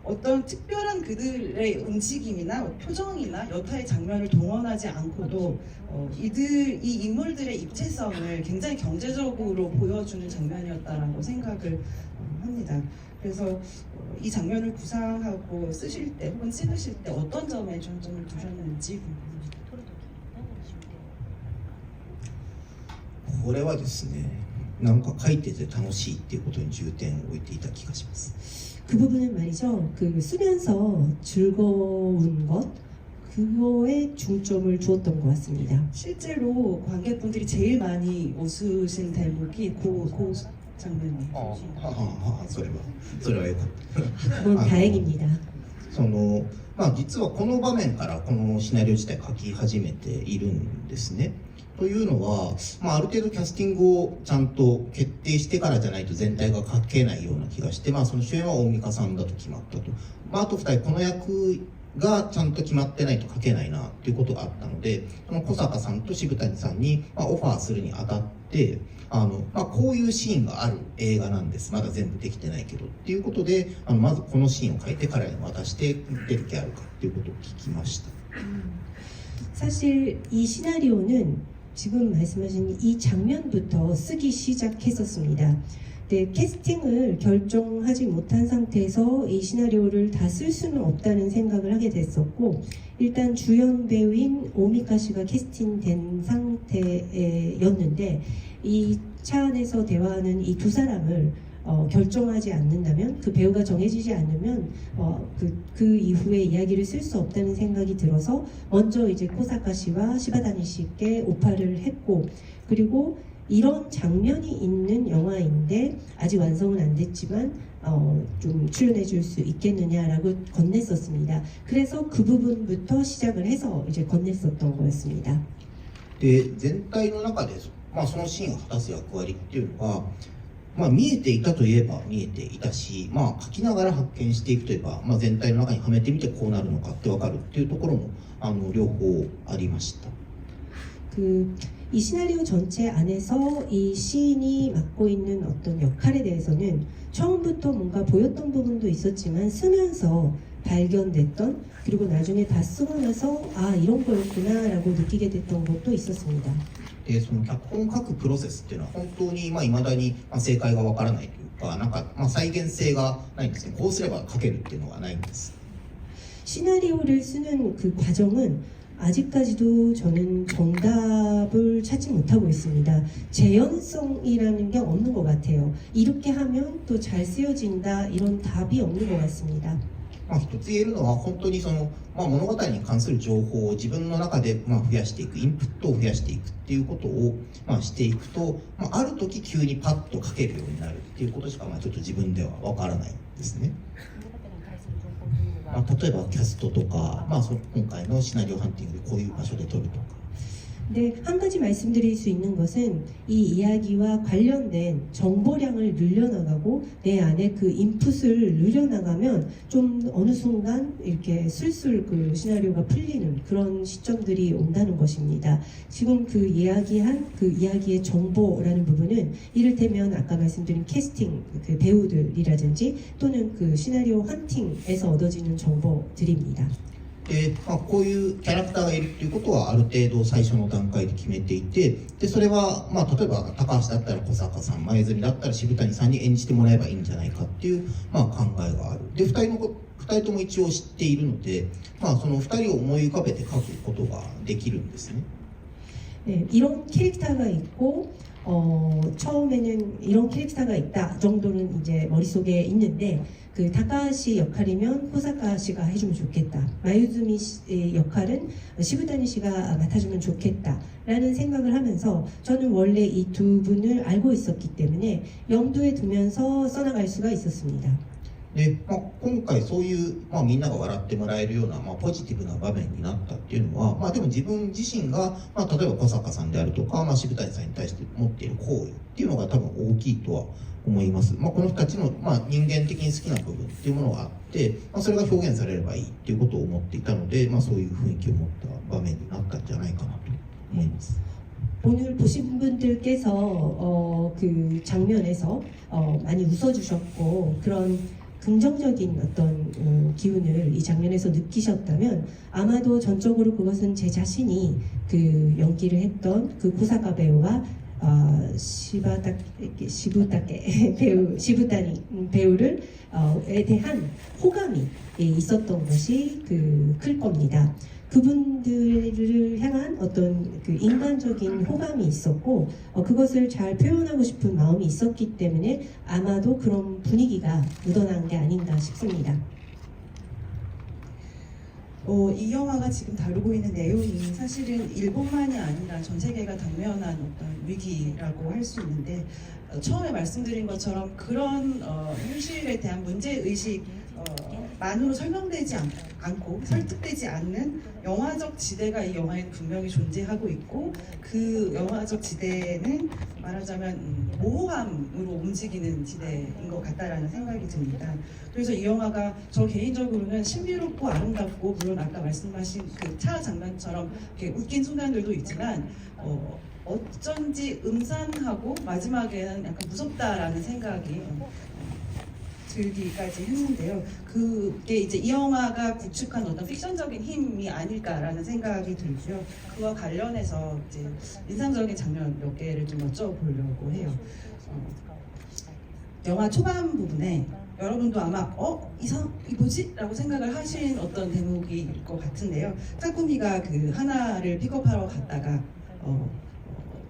S2: 어떤 특별한 그들의 움직임이나 표정이나 여타의 장면을 동원하지 않고도 이 인물들의 입체성을 굉장히 경제적으로 보여주는 장면이었다라고 생각을 합니다. 그래서 이 장면을 구상하고 쓰실 때 혹은 찍으실 때 어떤 점에 중점을 두셨는지 궁금합니다.
S1: これはですね、なんか書いてて楽しいっていうことに重点を置いていた気がします。
S3: 그 부분은 말이죠. 그 쓰면서 즐거운 것 그거에 중점을 두었던 것 같습니다.
S2: 실제로 관객분들이 제일 많이 웃으신 대목이 그 장면이에요.
S1: それはよかった。
S3: 뭐 다행입니다.
S1: まあ、実はこの場面からこのシナリオ自体書き始めているんですね。というのは、まあ、ある程度キャスティングをちゃんと決定してからじゃないと全体が書けないような気がして、まあ、その主演は大美香さんだと決まったと、まあ、あと2人この役がちゃんと決まってないと書けないなっていうことがあったので、その小坂さんと渋谷さんに、まあ、オファーするにあたってまあ、こういうシーンがある映画なんです、まだ全部できてないけどっていうことでまずこのシーンを書いて彼らに渡して出る気あるかっていうことを聞きました。
S3: 사실 이 시나리오는 지금 말씀하신 이 장면부터 쓰기 시작했었습니다. 네, 캐스팅을 결정하지 못한 상태에서 이 시나리오를 다 쓸 수는 없다는 생각을 하게 됐었고 일단 주연 배우인 오미카 씨가 캐스팅된 상태였는데 이 차 안에서 대화하는 이 두 사람을 결정하지 않는다면 그 배우가 정해지지 않으면 그 이후에 이야기를 쓸 수 없다는 생각이 들어서 먼저 이제 코사카 씨와 시바다니 씨께 오파를 했고 그리고 이런 장면이 있는 영화인데 아직 완성은 안 됐지만 좀 출연해 줄 수 있겠느냐라고 건넸었습니다. 그래서 그 부분부터 시작을 해서 이제 건넸었던 거였습니다.
S1: で全体の中で、まあ、そのシーンが果たす役割っていうのが、まあ、見えていたといえば見えていたし、まあ、書きながら発見していくといえば、まあ、全体の中にはめてみてこうなるのかって分かるっていうところも両方ありました。
S3: 이 시나리오 전체 안에서 이 시인이 맡고 있는 어떤 역할에 대해서는 처음부터 뭔가 보였던 부분도 있었지만 쓰면서 발견됐던 그리고 나중에 다 쓰고 나서 아 이런 거였구나라고 느끼게 됐던 것도 있었습니다.
S1: でその脚本を書くプロセスっていうのは本当に未だに正解がわからないというか、なんか再現性がないんですね。こうすれば書けるっていうのがないんです。
S3: 시나리오를 쓰는 그 과정은 아직까지도 저는 정답을 찾지 못하고 있습니다. 재현성이라는 게 없는 것 같아요. 이렇게 하면 또 잘 쓰여진다 이런 답이 없는 것 같습니다.
S1: まあ、一つ言えるのは本当に物語に関する情報を自分の中で増やしていくインプットを増やしていくっていうことをしていくと、ある時急にパッと書けるようになるっていうことしかちょっと自分ではわからないですね。例えばキャストとか、今回のシナリオハンティングでこういう場所で撮るとか。
S3: 네, 한 가지 말씀드릴 수 있는 것은 이 이야기와 관련된 정보량을 늘려나가고 내 안에 그 인풋을 늘려나가면 좀 어느 순간 이렇게 술술 그 시나리오가 풀리는 그런 시점들이 온다는 것입니다. 지금 그 이야기한 그 이야기의 정보라는 부분은 이를테면 아까 말씀드린 캐스팅 그 배우들이라든지 또는 그 시나리오 헌팅에서 얻어지는 정보들입니다.
S1: で、こういうキャラクターがいるっていうことはある程度最初の段階で決めていて、でそれは、例えば高橋だったら小坂さん、前泉だったら渋谷さんに演じてもらえばいいんじゃないかっていう、考えがある。で2人とも一応知っているので、その2人を思い浮かべて書くことができるんですね。
S3: 네, 이런 캐릭터가 있고 처음에는 이런 캐릭터가 있다 정도는 이제 머릿속에 있는데 그 다카시 역할이면 호사카 씨가 해주면 좋겠다. 마유즈미 씨의 역할은 시부타니 씨가 맡아주면 좋겠다라는 생각을 하면서 저는 원래 이 두 분을 알고 있었기 때문에 염두에 두면서 써나갈 수가 있었습니다.
S1: で、今回そういう、みんなが笑ってもらえるような、ポジティブな場面になったっていうのは、でも自分自身が、例えば小坂さんであるとか、渋谷さんに対して持っている行為っていうのが多分大きいとは思います。この人たちの、人間的に好きな部分っていうものがあって、それが表現されればいいっていうことを思っていたので、そういう雰囲気を持った場面になったんじゃないかなと思います。
S3: 오늘 보신 분들께서 그 장면에서 많이 웃어주셨고 그런 긍정적인 어떤 기운을 이 장면에서 느끼셨다면 아마도 전적으로 그것은 제 자신이 그 연기를 했던 그 고사카 배우와 시부타케 배우 시부타니 배우를 에 대한 호감이 있었던 것이 클 겁니다. 그분들을 향한 어떤 그 인간적인 호감이 있었고 그것을 잘 표현하고 싶은 마음이 있었기 때문에 아마도 그런 분위기가 묻어난 게 아닌가 싶습니다.
S2: 이 영화가 지금 다루고 있는 내용이 사실은 일본만이 아니라 전 세계가 당면한 어떤 위기라고 할 수 있는데 처음에 말씀드린 것처럼 그런 현실에 대한 문제의식 만으로 설명되지 않고 설득되지 않는 영화적 지대가 이 영화에는 분명히 존재하고 있고 그 영화적 지대는 말하자면 모호함으로 움직이는 지대인 것 같다라는 생각이 듭니다. 그래서 이 영화가 저 개인적으로는 신비롭고 아름답고 물론 아까 말씀하신 그 차 장면처럼 이렇게 웃긴 순간들도 있지만 어쩐지 음산하고 마지막에는 약간 무섭다라는 생각이 들기까지 했는데요. 그게 이제 이 영화가 구축한 어떤 픽션적인 힘이 아닐까라는 생각이 들고요. 그와 관련해서 이제 인상적인 장면 몇 개를 좀 여쭤보려고 해요. 영화 초반 부분에 여러분도 아마 이 뭐지? 라고 생각을 하신 어떤 대목일 것 같은데요. 타쿠미가 그 하나를 픽업하러 갔다가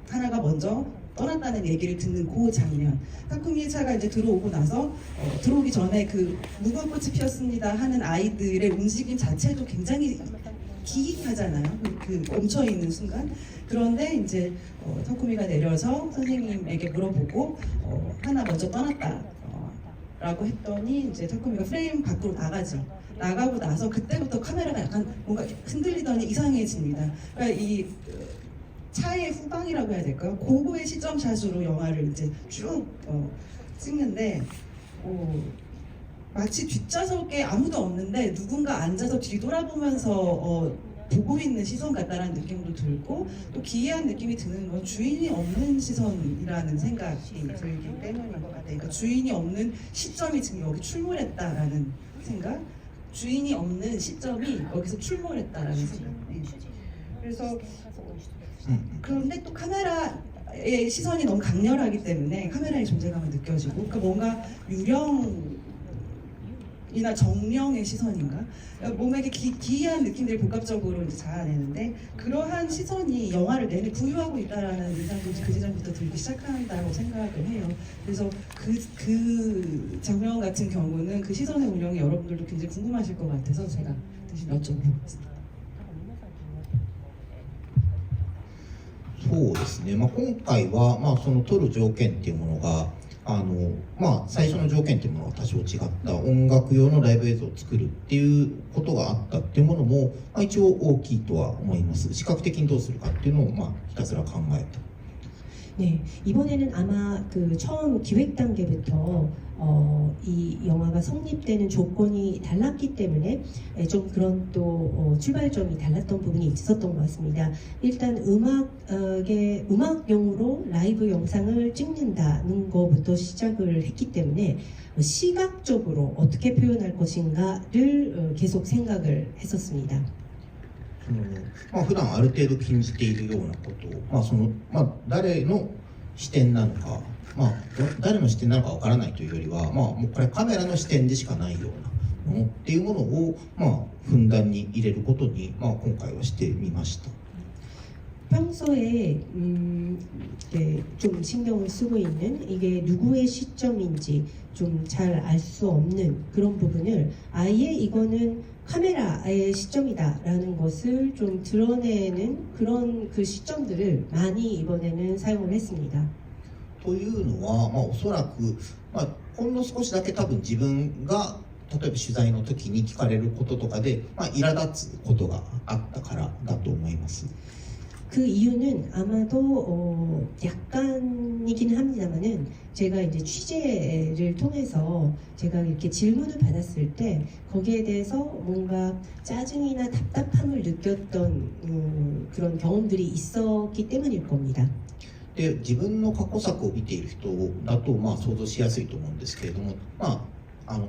S2: 하나가 먼저 떠났다는 얘기를 듣는 그 장면. 타쿠미의 차가 이제 들어오고 나서 들어오기 전에 그 무궁화 꽃이 피었습니다 하는 아이들의 움직임 자체도 굉장히 기이하잖아요. 그 멈춰 있는 순간. 그런데 이제 타쿠미가 내려서 선생님에게 물어보고 하나 먼저 떠났다. 라고 했더니 이제 타쿠미가 프레임 밖으로 나가죠. 나가고 나서 그때부터 카메라가 약간 뭔가 흔들리더니 이상해집니다. 그러니까 이 차의 후방이라고 해야 될까요? 고고의 시점샷으로 영화를 이제 쭉 찍는데 마치 뒷좌석에 아무도 없는데 누군가 앉아서 뒤돌아보면서 보고 있는 시선 같다라는 느낌도 들고 또 기이한 느낌이 드는 건 주인이 없는 시선이라는 생각이 들기 때문인 것 같아요. 그러니까 주인이 없는 시점이 지금 여기 출몰했다라는 생각, 주인이 없는 시점이 여기서 출몰했다라는 생각. 그래서 그런데 또 카메라의 시선이 너무 강렬하기 때문에 카메라의 존재감을 느껴지고 그러니까 뭔가 유령이나 정령의 시선인가? 뭔가 이렇게 기이한 느낌들을 복합적으로 이제 자아내는데 그러한 시선이 영화를 내내 부유하고 있다라는 인상도 그 시점부터 들기 시작한다고 생각을 해요. 그래서 그 장면 같은 경우는 그 시선의 운영이 여러분들도 굉장히 궁금하실 것 같아서 제가 대신 여쭤보겠습니다.
S1: そうですね、今回は、その取る条件っていうものが最初の条件っていうものが多少違った音楽用のライブ映像を作るっていうことがあったっていうものも、一応大きいとは思います。視覚的にどうするかっていうのを、ひたすら考えた。
S3: 네, 이번에는 아마 그 처음 기획 단계부터 이 영화가 성립되는 조건이 달랐기 때문에 좀 그런 또 출발점이 달랐던 부분이 있었던 것 같습니다. 일단 음악용으로 라이브 영상을 찍는다는 것부터 시작을 했기 때문에 시각적으로 어떻게 표현할 것인가를 계속 생각을 했었습니다.
S1: 普段ある程度禁じているようなことを、誰の視点なのか、誰の視点なのかわからないというよりは、もうこれカメラの視点でしかないようなものっていうものを、ふんだんに入れることに、今回はしてみました。
S3: 평소에 좀 신경을 쓰고 있는 이게 누구의 시점인지 좀 잘 알 수 없는 그런 부분을 아예 이거는 카메라의 시점이다라는 것을 좀 드러내는 그런 그 시점들을 많이 이번에는 사용을 했습니다.
S1: というのは、おそらく、ほんの少しだけ多分自分が例えば取材の時に聞かれることとかで、苛立つことがあったからだと思います。
S3: 그 이유는 아마도 약간이긴 합니다만은 제가 이제 취재를 통해서 제가 이렇게 질문을 받았을 때 거기에 대해서 뭔가 짜증이나 답답함을 느꼈던 그런 경험들이 있었기 때문일 겁니다.
S1: で自分の過去作を見ている人だと想像しやすいと思うんですけれども、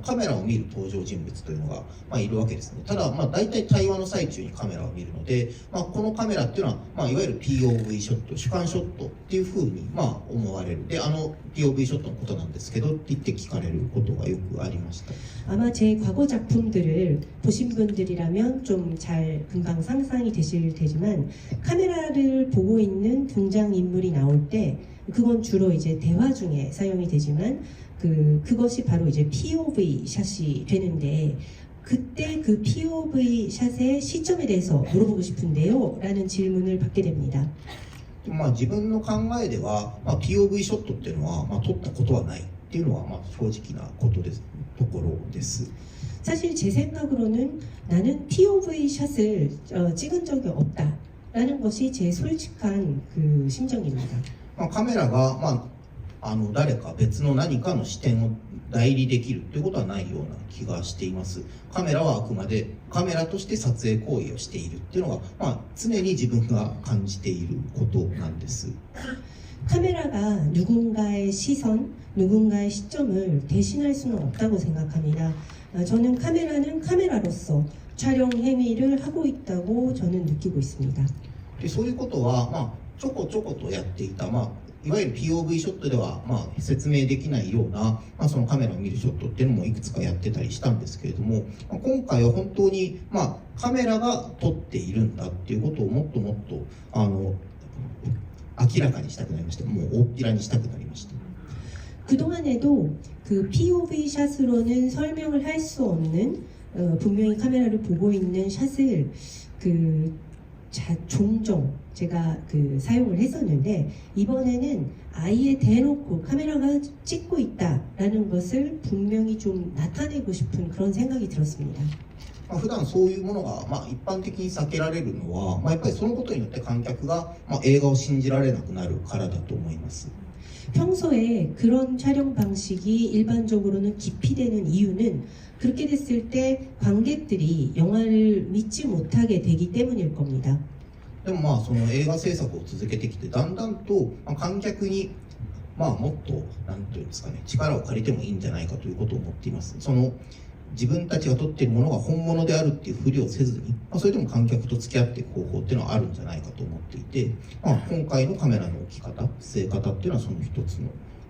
S1: カメラを見る登場人物というのが、いるわけですね。ただ、大体対話の最中にカメラを見るので、このカメラっていうのは、いわゆる POV ショット、主観ショットっていうふうに、思われる。で、POV ショットのことなんですけどって言って聞かれることがよくありました。
S3: 아마 제 과거 작품들을 보신 분들이라면 좀 잘 금방 상상이 되실 테지만 카메라를 보고 있는 등장인물이 나올 때 그건 주로 이제 대화 중에 사용이 되지만 그것이 바로 이제 POV 샷이 되는데 그때 그 POV 샷의 시점에 대해서 물어보고 싶은데요 라는 질문을 받게 됩니다.
S1: 自分の考えでは、POV ショットっていうのは、撮ったことはないっていうのは、正直なことですところです。
S3: 사실 제 생각으로는 나는 POV 샷을 찍은 적이 없다라는 것이 제 솔직한 그 심정입니다.
S1: カメラが、誰か別の何かの視点を代理できるということはないような気がしています。カメラはあくまでカメラとして撮影行為をしているっていうのが、常に自分が感じていることなんです。
S3: 카메라가 누군가의 시선, 누군가의 시점을 대신할 수는 없다고 생각합니다. 저는 카메라는 카메라로서 촬영 행위를 하고 있다고 저는 느끼고 있습니다.
S1: でそういうことは、ちょこちょことやっていた、いわゆる POV ショットでは、説明できないような、そのカメラを見るショットっていうのもいくつかやってたりしたんですけれども、今回は本当に、カメラが撮っているんだっていうことをもっともっと明らかにしたくなりました。もう大っぴらにしたくなりました。
S3: 그동안에도 그 POV 샷으로는 설명을 할 수 없는 분명히 카메라를 보고 있는 샷을 종종 제가 사용을 했었는데 이번에는 아예 대놓고 카메라가 찍고 있다라는 것을 분명히 좀 나타내고 싶은 그런 생각이 들었습니다.
S1: 普段そういうものが、一般的に避けられるのは、やっぱりそのことによって観客が、映画を信じられなくなるからだと思います。
S3: 평소에 그런 촬영 방식이 일반적으로는 기피되는 이유는 그렇게 됐을 때 관객들이 영화를 믿지 못하게 되기 때문일 겁니다.
S1: でもその映画制作を続けてきてだんだんと、観客にもっとなんていうんですかね、力を借りてもいいんじゃないかということを思っています。その自分たちが撮っているものが本物であるっていうふりをせずに、それでも観客と付き合っていく方法っていうのはあるんじゃないかと思っていて、今回のカメラの置き方、据え方っていうのはその一つ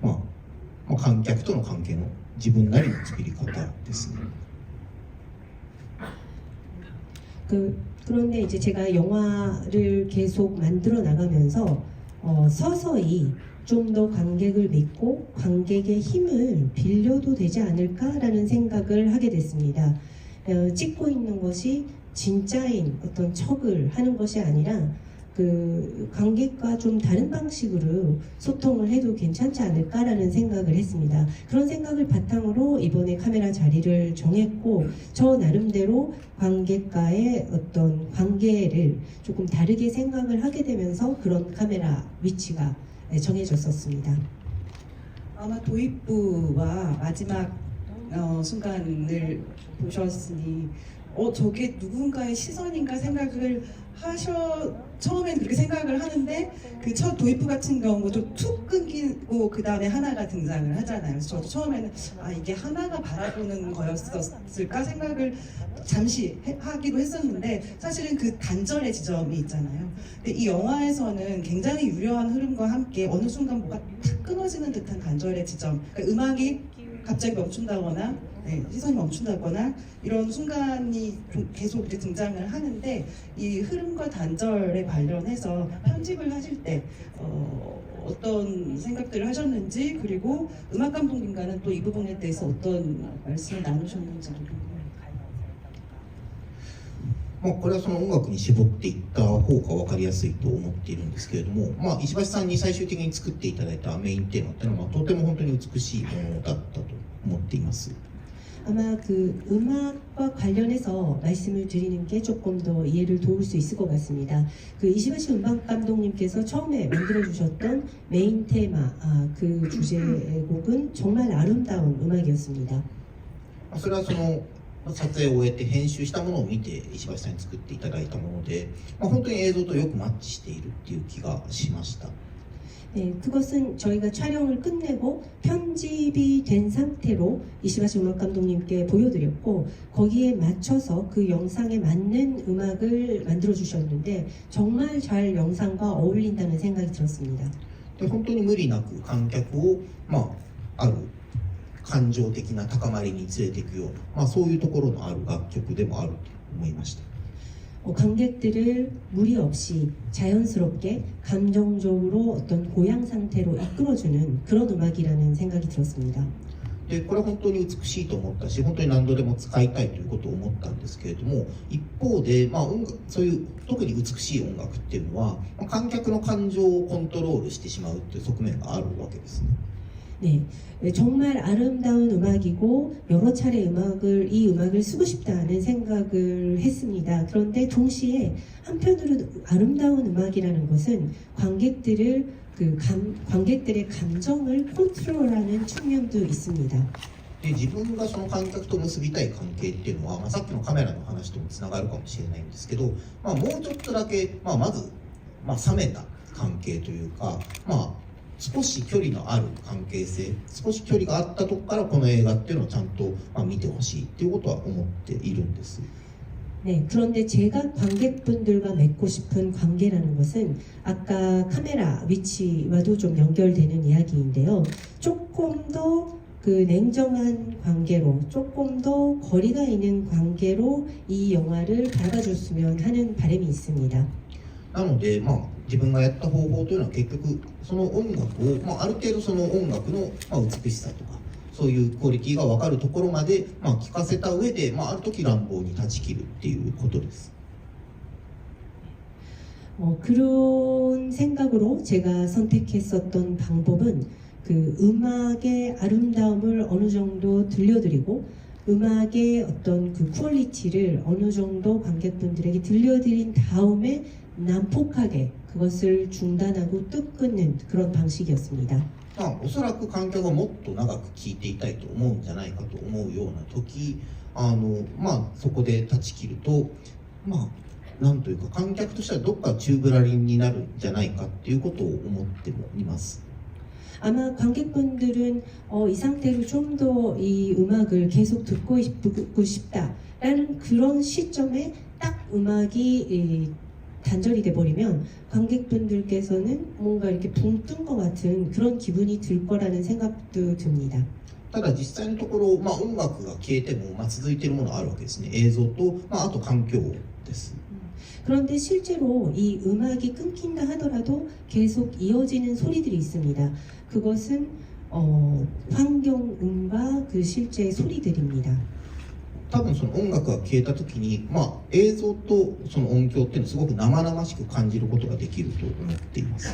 S1: の、観客との関係の自分なりの作り方ですね。
S3: 그런데 이제 제가 영화를 계속 만들어 나가면서 서서히 좀 더 관객을 믿고 관객의 힘을 빌려도 되지 않을까라는 생각을 하게 됐습니다. 찍고 있는 것이 진짜인 어떤 척을 하는 것이 아니라 관객과 좀 다른 방식으로 소통을 해도 괜찮지 않을까라는 생각을 했습니다. 그런 생각을 바탕으로 이번에 카메라 자리를 정했고 저 나름대로 관객과의 어떤 관계를 조금 다르게 생각을 하게 되면서 그런 카메라 위치가 정해졌었습니다.
S2: 아마 도입부와 마지막 순간을 보셨으니 저게 누군가의 시선인가 생각을 처음엔 그렇게 생각을 하는데 그 첫 도입부 같은 경우도 툭 끊기고 그 다음에 하나가 등장을 하잖아요. 그래서 저도 처음에는 이게 하나가 바라보는 거였을까 생각을 잠시 하기도 했었는데 사실은 그 단절의 지점이 있잖아요. 근데 이 영화에서는 굉장히 유려한 흐름과 함께 어느 순간 뭐가 탁 끊어지는 듯한 단절의 지점, 그러니까 음악이 갑자기 멈춘다거나 시선이 멈춘다거나 이런 순간이 좀 계속 이렇게 등장을 하는데 이 흐름과 단절에 관련해서 편집을 하실 때 어떤 생각들을 하셨는지 그리고 음악 감독님과는 또 이 부분에 대해서 어떤 말씀을 나누셨는지 궁금해요.
S1: これはその音楽に絞っていった方が分かりやすいと思っているんですけれども、石橋さんに最終的に作っていただいたメインテーマっていうのは、とても本当に美しいものだったと思っています。
S3: 아마 그 음악과 관련해서 말씀을 드리는 게 조금 더 이해를 도울 수 있을 것 같습니다. 그 이시바시 음악 감독님께서 처음에 만들어 주셨던 메인 테마 그 주제곡은 정말 아름다운 음악이었습니다.
S1: それはその撮影を終えて編集したものを見て石橋さんに作っていただいたもので、本当に映像とよくマッチしているっていう気がしました。
S3: 네, 그것은 저희가 촬영을 끝내고 편집이 된 상태로 이시바시 음악 감독님께 보여드렸고 거기에 맞춰서 그 영상에 맞는 음악을 만들어 주셨는데 정말 잘 영상과 어울린다는 생각이 들었습니다.
S1: で本当に無理なく観客をある感情的な高まりに連れていくような、そういうところのある楽曲でもあると思いました。
S3: 관객들을 무리 없이 자연스럽게 감정적으로 어떤 고양 상태로 이끌어주는 그런 음악이라는 생각이 들었습니다.
S1: でこれは本当に美しいと思ったし、本当に何度でも使いたいということを思ったんですけれども、一方で、そういう特に美しい音楽っていうのは、観客の感情をコントロールしてしまうっていう側面があるわけですね。
S3: 네, 정말 아름다운 음악이고 여러 차례 이 음악을 쓰고 싶다는 생각을 했습니다. 그런데 동시에 한편으로 아름다운 음악이라는 것은 관객들의 감정을 컨트롤하는 측면도 있습니다.
S1: で自分がその観客と結びたい関係っていうのは、さっきのカメラの話ともつながるかもしれないんですけど、もうちょっとだけ、まず、冷めた関係というか、少し距離のある関係性、少し距離があったとこからこの映画っていうのをちゃんと見てほしいっていうことは思っているんです。
S3: 네, 그런데 제가 관객분들과 맺고 싶은 관계라는 것은 아까 카메라 위치와도 좀 연결되는 이야기인데요. 조금 더 그 냉정한 관계로, 조금 더 거리가 있는 관계로 이 영화를 바라봐줬으면 하는 바람이 있습니다.
S1: なので、自分がやった方法というのは結局その音楽を、ある程度その音楽の、美しさとかそういうクオリティが分かるところまで、聞かせた上で、ある時乱暴に断ち切るっていうことです。
S3: 그런 생각으로 제가 선택했었던 방법은 그 음악의 아름다움을 어느 정도 들려드리고 음악의 어떤 그 퀄리티를 어느 정도 관객분들에게 들려드린 다음에 난폭하게 그것을 중단하고 뚝 끊는 그런 방식이었습니다.
S1: おそらく観客はもっと長く聴いていたいと思うんじゃないかと思うような時、そこで断ち切ると、なんというか観客としてはどっか宙ぶらりんになるんじゃないかっていうことを思ってもいます。
S3: 아마 관객분들은 이 상태로 좀 더 이 음악을 계속 듣고 싶다라는 그런 시점에 딱 음악이 단절이 돼버리면 관객분들께서는 뭔가 이렇게 붕 뜬 것 같은 그런 기분이 들 거라는 생각도 듭니다.
S1: ただ実際のところ、音楽が消えても、続いているものがあるわけですね。映像と、あと環境です。
S3: 그런데 실제로 이 음악이 끊긴다 하더라도 계속 이어지는 소리들이 있습니다. 그것은 환경음과 그 실제 소리들입니다.
S1: 多分その音楽が消えた時に、映像とその音響っていうのはすごく生々しく感じることができると思っています。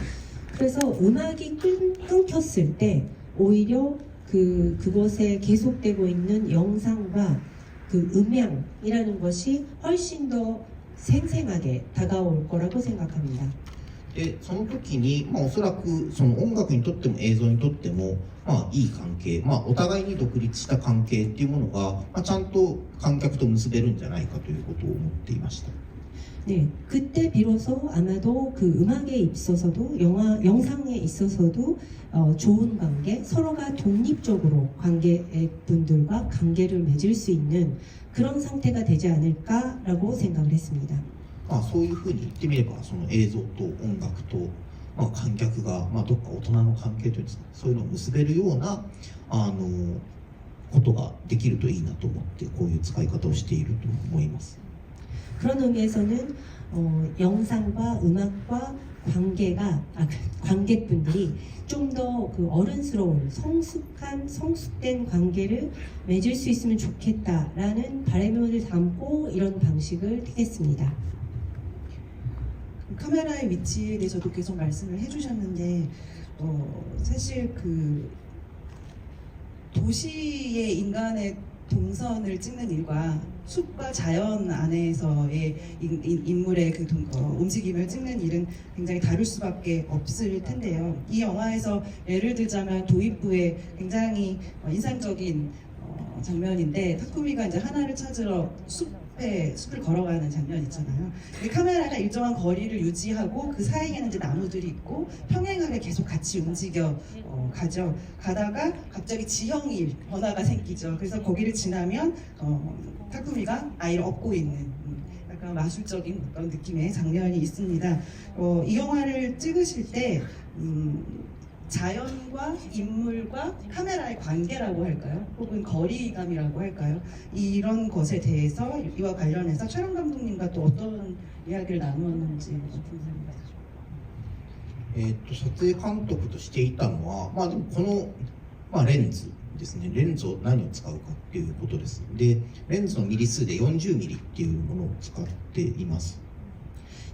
S3: 그래서 음악이 끊겼을 때 오히려 그것에 계속되고 있는 영상과 그 음향이라는 것이 훨씬 더 생생하게 다가올 거라고 생각합니다.
S1: でその時に、おそらくその音楽にとっても映像にとっても、いい関係、お互いに独立した関係っていうものが、ちゃんと観客と結べるんじゃないかということを思っていました。
S3: 네, 그때 비로소 아마도 그 음악에 있어서도 영상에 있어서도 좋은 관계, 서로가 독립적으로 관객분들과 관계를 맺을 수 있는 그런 상태가 되지 않을까라고 생각을 했습니다.
S1: そういうふうに言ってみれば、その映像と音楽と、観客が、どっか大人の関係というんですか、そういうのを結べるようなことができるといいなと思って、こういう使い方をしていると思います。
S3: 그런 의미에서는 영상과 음악과 관객분들이 좀 더 그 어른스러운 성숙된 관계를 맺을 수 있으면 좋겠다라는 바람을 담고 이런 방식을 택했습니다.
S2: 카메라의 위치에 대해서도 계속 말씀을 해주셨는데 사실 그 도시의 인간의 동선을 찍는 일과 숲과 자연 안에서의 인물의 그 움직임을 찍는 일은 굉장히 다를 수밖에 없을 텐데요. 이 영화에서 예를 들자면 도입부의 굉장히 인상적인 장면인데 타쿠미가 이제 하나를 찾으러 숲을 걸어가는 장면 있잖아요. 카메라가 일정한 거리를 유지하고 그 사이에는 이제 나무들이 있고 평행하게 계속 같이 움직여 가죠. 가다가 갑자기 지형이 변화가 생기죠. 그래서 거기를 지나면 타쿠미가 아이를 업고 있는 약간 마술적인 어떤 느낌의 장면이 있습니다. 이 영화를 찍으실 때 자연과 인물과 카메라의 관계라고 할까요? 혹은 거리감이라고 할까요? 이런 것에 대해서 이와 관련해서 촬영 감독님과 또 어떤 이야기를 나누었는지 궁금합니다.
S1: 撮影監督としていたのは、でもこの、レンズですね、レンズを何を使うかっていうことです。で、レンズのミリ数で40ミリっていうものを使っています。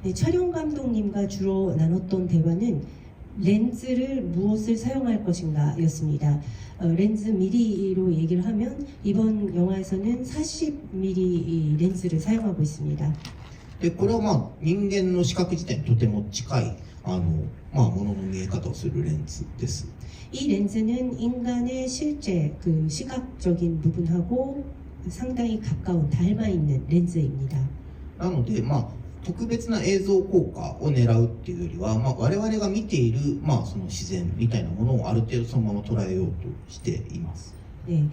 S3: 네, 촬영 감독님과 주로 나눴던 대화는 렌즈를 무엇을 사용할 것인가였습니다. 렌즈 미리로 얘기를 하면 이번 영화에서는 40mm 렌즈를 사용하고 있습니다.
S1: で、これは人間の視覚自体にとても近いものの見え方をするレンズです。
S3: 이 렌즈는 인간의 실제 그 시각적인 부분하고 상당히 가까운 닮아 있는 렌즈입니다.
S1: なので、特別な映像効果を狙うっていうよりは、我々が見ている、その自然みたいなものをある程度そのまま捉えようとしています。
S3: 네,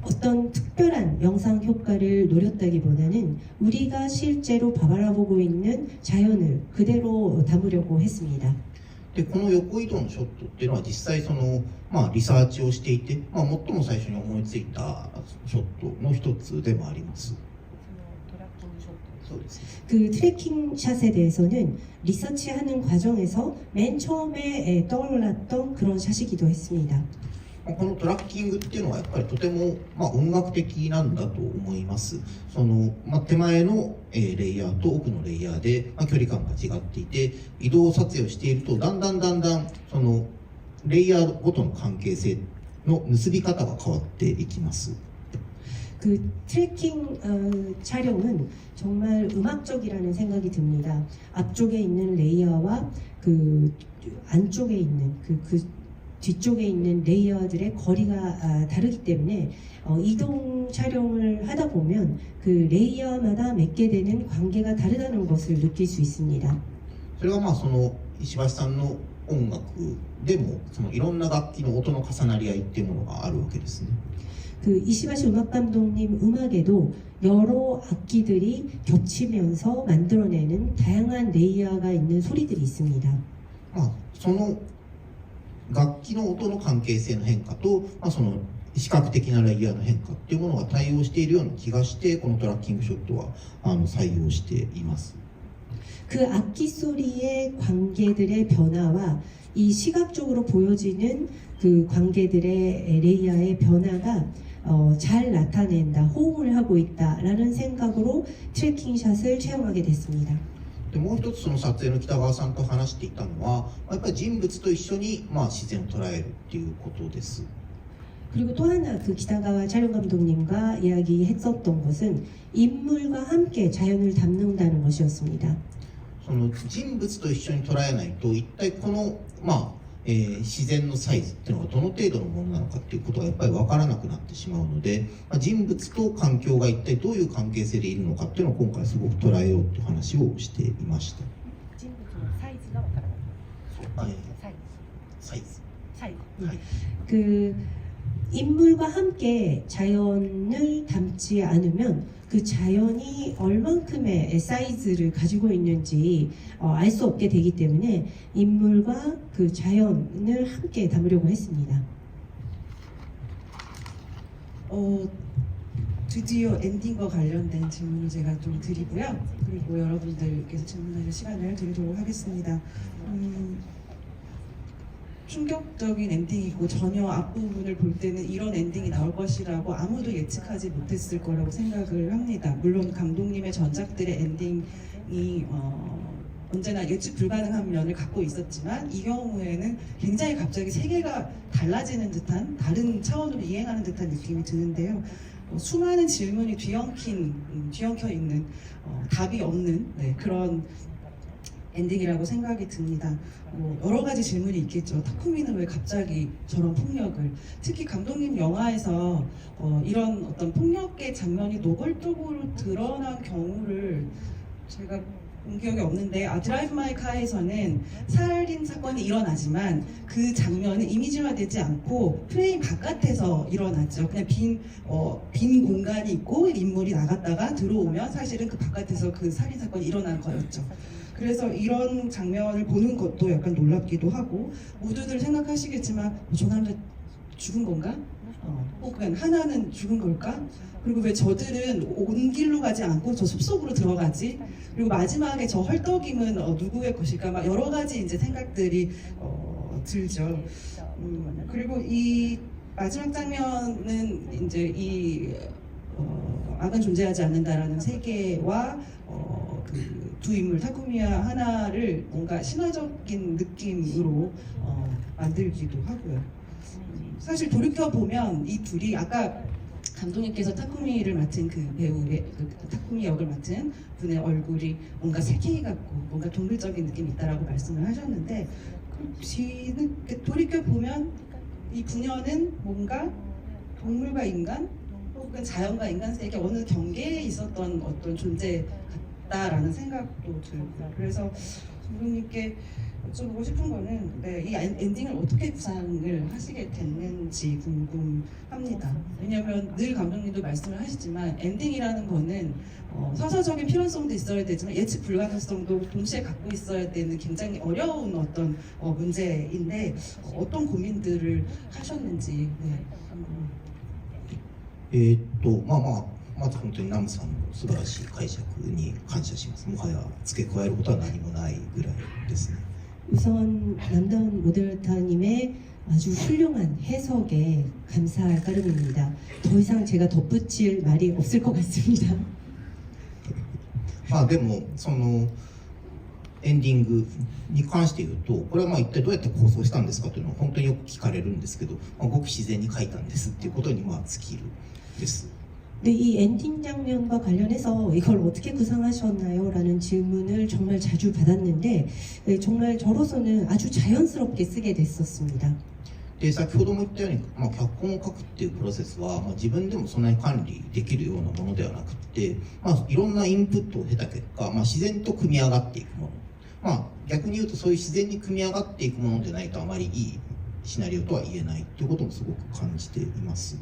S3: 어떤 특별한 영상 효과를 노렸다기보다는 우리가 실제로 바라보고 있는 자연을 그대로 담으려고 했습니다.
S1: で、この横移動のショットっていうのは実際その、リサーチをしていて、最も最初に思いついたショットの一つでもあります。
S3: 그 트래킹 샷에 대해서는 리서치하는 과정에서 맨 처음에 떠올랐던 그런 샷이기도 했습니다.
S1: このトラッキングっていうのはやっぱりとても、音楽的なんだと思います。その、手前の、レイヤーと奥のレイヤーで、距離感が違っていて、移動撮影をしているとだんだんそのレイヤーごとの関係性の結び方が変わっていきます。
S3: 그 트래킹 촬영은 정말 음악적이라는 생각이 듭니다. 앞쪽에 있는 레이어와 그 안쪽에 있는 그 뒤쪽에 있는 레이어들의 거리가 다르기 때문에 이동 촬영을 하다 보면 그 레이어마다 맺게 되는 관계가 다르다는 것을 느낄 수 있습니다.
S1: それはその石橋さんの音楽でもそのいろんな楽器の音の重なり合いっていうものがあるわけですね。
S3: 그 이시바시 음악 감독님 음악에도 여러 악기들이 겹치면서 만들어내는 다양한 레이어가 있는 소리들이 있습니다.
S1: その楽器の音の関係性の変化と、その視覚的なレイヤーの変化っていうものが対応しているような気がして、このトラッキングショットは採用しています。
S3: 그 악기 소리의 관계들의 변화와 이 시각적으로 보여지는 그 관계들의 레이어의 변화가 잘 나타낸다, 호응을 하고 있다라는 생각으로 트래킹 샷을 채용하게 됐습니다.
S1: でもう一つその撮影の北川さんと話していたのは、やっぱり人物と一緒に自然を捉えるっていうことです。
S3: 그리고 또 하나 그 기타가와 촬영 감독님과 이야기했었던 것은 인물과 함께 자연을 담는다는 것이었습니다.
S1: その人物と一緒に捉えないと一体この自然のサイズっていうのがどの程度のものなのかっていうことがやっぱり分からなくなってしまうので、人物と環境が一体どういう関係性でいるのかっていうのを今回すごく捉えようっていう話をしていました。
S4: 人物のサイズがわからない。サイズ。サイズ。
S1: はい。
S3: 그 인물과 함께 자연을 담지 않으면 그 자연이 얼만큼의 사이즈를 가지고 있는지 알 수 없게 되기 때문에 인물과 그 자연을 함께 담으려고 했습니다.
S2: 드디어 엔딩과 관련된 질문을 제가 좀 드리고요. 그리고 여러분들께서 질문하실 시간을 드리도록 하겠습니다. 충격적인 엔딩이고 전혀 앞부분을 볼 때는 이런 엔딩이 나올 것이라고 아무도 예측하지 못했을 거라고 생각을 합니다. 물론 감독님의 전작들의 엔딩이 언제나 예측 불가능한 면을 갖고 있었지만 이 경우에는 굉장히 갑자기 세계가 달라지는 듯한 다른 차원으로 이행하는 듯한 느낌이 드는데요. 수많은 질문이 뒤엉켜 있는 답이 없는 그런 엔딩이라고 생각이 듭니다. 여러 가지 질문이 있겠죠. 타쿠미는 왜 갑자기 저런 폭력을, 특히 감독님 영화에서 이런 어떤 폭력의 장면이 노골적으로 드러난 경우를 제가 본 기억이 없는데, 드라이브 마이 카에서는 살인 사건이 일어나지만 그 장면은 이미지화되지 않고 프레임 바깥에서 일어났죠. 그냥 빈 공간이 있고 인물이 나갔다가 들어오면 사실은 그 바깥에서 그 살인 사건이 일어난 거였죠. 그래서 이런 장면을 보는 것도 약간 놀랍기도 하고, 모두들 생각하시겠지만 저 남자 죽은 건가? 혹은 하나는 죽은 걸까? 그리고 왜 저들은 온 길로 가지 않고 저 숲속으로 들어가지? 그리고 마지막에 저 헐떡임은 누구의 것일까? 막 여러 가지 이제 생각들이 들죠. 그리고 이 마지막 장면은 이제 이 악은 존재하지 않는다라는 세계와 그 두 인물 타쿠미와 하나를 뭔가 신화적인 느낌으로 만들기도 하고요. 사실 돌이켜 보면 이 둘이 아까 감독님께서 타쿠미를 맡은 그 배우의 타쿠미 역을 맡은 분의 얼굴이 뭔가 새끼 같고 뭔가 동물적인 느낌이 있다라고 말씀을 하셨는데, 돌이켜 보면 이 부녀는 뭔가 동물과 인간 혹은 자연과 인간 세계 어느 경계에 있었던 어떤 존재 같다라는 생각도 들고요. 그래서 감독님께 여쭤보고 싶은 거는 이 엔딩을 어떻게 구상을 하시게 됐는지 궁금합니다. 왜냐하면 늘 감독님도 말씀을 하시지만 엔딩이라는 거는 서사적인 필요성도 있어야 되지만 예측 불가능성도 동시에 갖고 있어야 되는 굉장히 어려운 어떤 문제인데 어떤 고민들을 하셨는지 궁금합니다.
S1: まず本当にナムさんの素晴らしい解釈に感謝します。もはや付け加えることは何もないぐらいですね。
S3: 우선 남다운 모델타님의 아주 훌륭한 해석에 감사할 따름입니다. 더 이상 제가 덧붙일 말이 없을 것 같습니다.
S1: でもそのエンディングに関して言うと、これは一体どうやって構想したんですかというのは本当によく聞かれるんですけど、ごく自然に書いたんですっていうことに尽きるです。
S3: 네, 이 엔딩 장면과 관련해서 이걸 어떻게 구상하셨나요? 라는 질문을 정말 자주 받았는데 정말 저로서는 아주 자연스럽게 쓰게 됐었습니다.
S1: で先ほども言ったように、脚本を書くっていうプロセスは、自分でもそんなに管理できるようなものではなくて、いろんなインプットを経た結果、自然と組み上がっていくもの、逆に言うとそういう自然に組み上がっていくものでないとあまりいいシナリオとは言えないということもすごく感じています。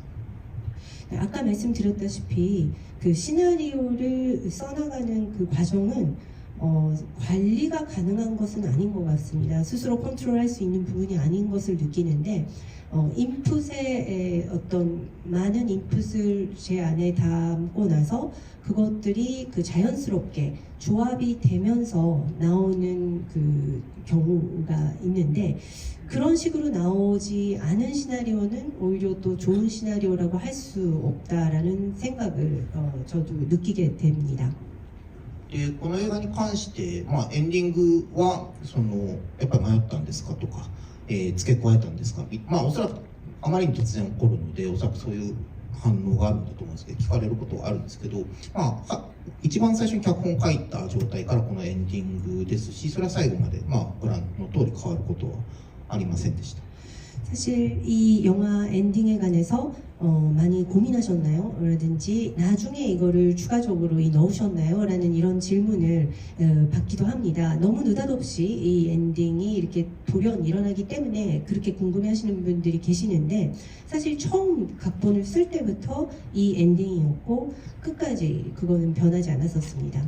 S3: 아까 말씀드렸다시피 그 시나리오를 써나가는 그 과정은 관리가 가능한 것은 아닌 것 같습니다. 스스로 컨트롤할 수 있는 부분이 아닌 것을 느끼는데 인풋의 어떤 많은 인풋을 제 안에 담고 나서 그것들이 그 자연스럽게 조합이 되면서 나오는 그 경우가 있는데, 그런 식으로 나오지 않은 시나리오는 오히려 또 좋은 시나리오라고 할 수 없다라는 생각을 저도 느끼게 됩니다.
S1: この映画に関して、エンディングはやっぱり迷ったんですかとか、付け加えたんですか、おそらくあまりに突然起こるので、おそらくそういう反応があるんだと思うんですけど、聞かれることはあるんですけど、まあ、一番最初に脚本を書いた状態からこのエンディングですし、それは最後まで、まあ、ご覧の通り変わることはありませんでした。
S3: 사실 이 영화 엔딩에 관해서 많이 고민하셨나요? 라든지 나중에 이거를 추가적으로 넣으셨나요? 라는 이런 질문을 받기도 합니다. 너무 느닷없이 이 엔딩이 이렇게 돌연 일어나기 때문에 그렇게 궁금해하시는 분들이 계시는데 사실 처음 각본을 쓸 때부터 이 엔딩이었고 끝까지 그거는 변하지 않았었습니다.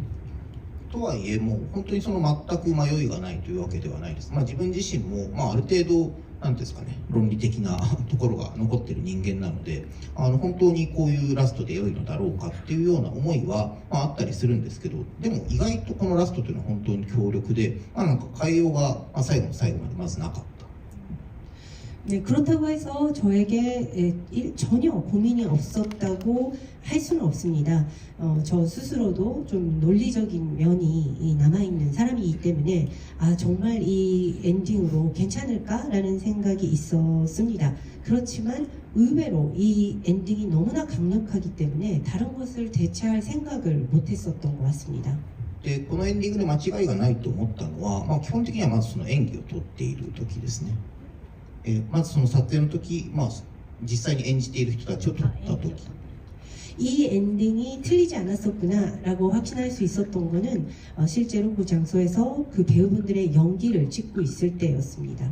S1: とはいえもう本当にその全く迷いがないというわけではないです。まあ、自分自身も、まあ、ある程度なんですかね、論理的なところが残っている人間なので、本当にこういうラストで良いのだろうかっていうような思いは、まあ、あったりするんですけど、でも意外とこのラストというのは本当に強力で、まあ、なんか変えようが、まあ、最後の最後までまずなかった。
S3: 네, 그렇다고 해서 저에게 전혀 고민이 없었다고 할 수는 없습니다. 저 스스로도 좀 논리적인 면이 남아있는 사람이기 때문에 아 정말 이 엔딩으로 괜찮을까라는 생각이 있었습니다. 그렇지만 의외로 이 엔딩이 너무나 강력하기 때문에 다른 것을 대체할 생각을 못했었던 것 같습니다.
S1: でこのエンディングで間違いがないと思ったのは、まあ、基本的にはまずその演技を取っている時ですね。まずその撮影の時、まあ、実際に演じている人たちを撮った時。
S3: 이 엔딩이 틀리지 않았었구나라고 확신할 수 있었던 것은 실제로 그 장소에서 그 배우분들의 연기를 찍고 있을 때였습니다.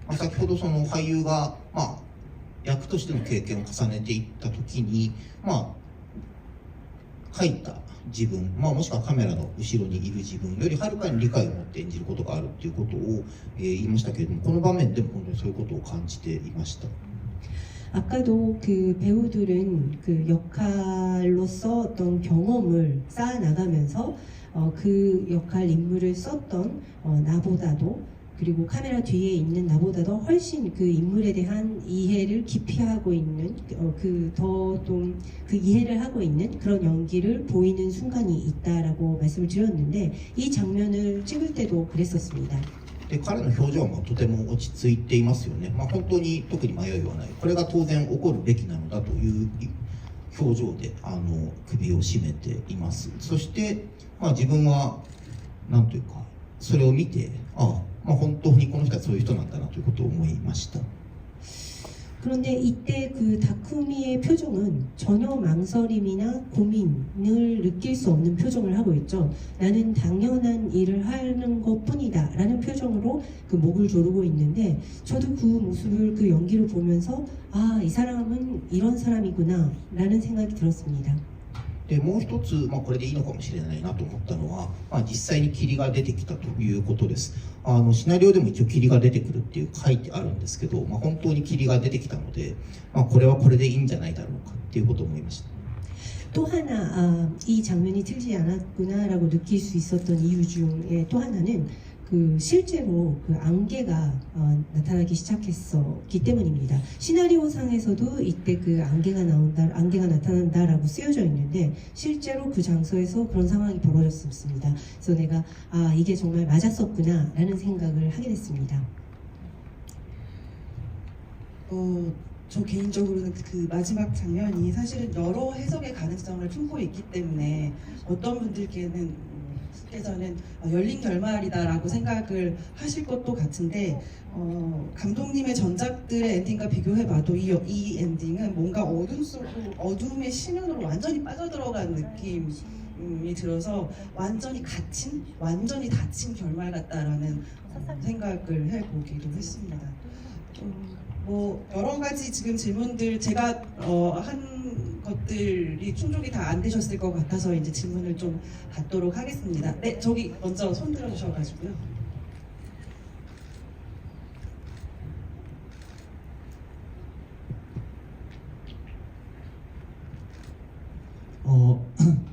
S1: まあ、先ほどその俳優が、まあ、役としての経験を重ねていった時に、まあ、書いた自分、まあ、もしくはカメラの後ろにいる自分よりはるかに理解を持って演じることがあるっていうことを、言いましたけれども、この場面でも本当にそういうことを感じていました。
S3: 아까도 그 배우들은 그 역할로서 어떤 경험을 쌓아 나가면서 그 역할 인물을 썼던 나보다도 그리고 카메라 뒤에 있는 나보다도 훨씬 그 인물에 대한 이해를 깊이 하고 있는 그 이해를 하고 있는 그런 연기를 보이는 순간이 있다라고 말씀을 드렸는데 이 장면을 찍을 때도 그랬었습니다.
S1: で彼の表情もとても落ち着いていますよね。まあ、本当に特に迷いはない。これが当然起こるべきなのだという表情で首を絞めています。そして、まあ、自分はなんというかそれを見て、まあ、本当にこの人はそういう人なんだなということを思いました。
S3: 그런데 이때 그 다쿠미의 표정은 전혀 망설임이나 고민을 느낄 수 없는 표정을 하고 있죠. 나는 당연한 일을 하는 것뿐이다 라는 표정으로 그 목을 조르고 있는데 저도 그 모습을 그 연기를 보면서 아, 이 사람은 이런 사람이구나 라는 생각이 들었습니다.
S1: でもう一つ、まあ、これでいいのかもしれないなと思ったのは、まあ、実際に霧が出てきたということです。シナリオでも一応霧が出てくるっていう書いてあるんですけど、まあ、本当に霧が出てきたので、まあ、これはこれでいいんじゃないだろうかっていうことを思いました。
S3: 또 하나 이 장면이 틀리지 않았구나라고 느낄 수 있었던 이유 중에 또 하나는 그 실제로 그 안개가 나타나기 시작했었기 때문입니다. 시나리오상에서도 이때 그 안개가 나타난다라고 쓰여져 있는데 실제로 그 장소에서 그런 상황이 벌어졌습니다. 그래서 내가 아 이게 정말 맞았었구나라는 생각을 하게 됐습니다.
S2: 저 개인적으로는 그 마지막 장면이 사실은 여러 해석의 가능성을 품고 있기 때문에 어떤 분들께서는 열린 결말이다라고 생각을 하실 것도 같은데 감독님의 전작들의 엔딩과 비교해봐도 이 엔딩은 뭔가 어둠의 심연으로 완전히 빠져들어간 느낌이 들어서 완전히 닫힌 결말 같다라는 생각을 해보기도 했습니다. 뭐 여러 가지 지금 질문들 제가 한 것들이 충족이 다 안 되셨을 것 같아서 이제 질문을 좀 받도록 하겠습니다. 네, 저기 먼저 손 들어주셔가지고요.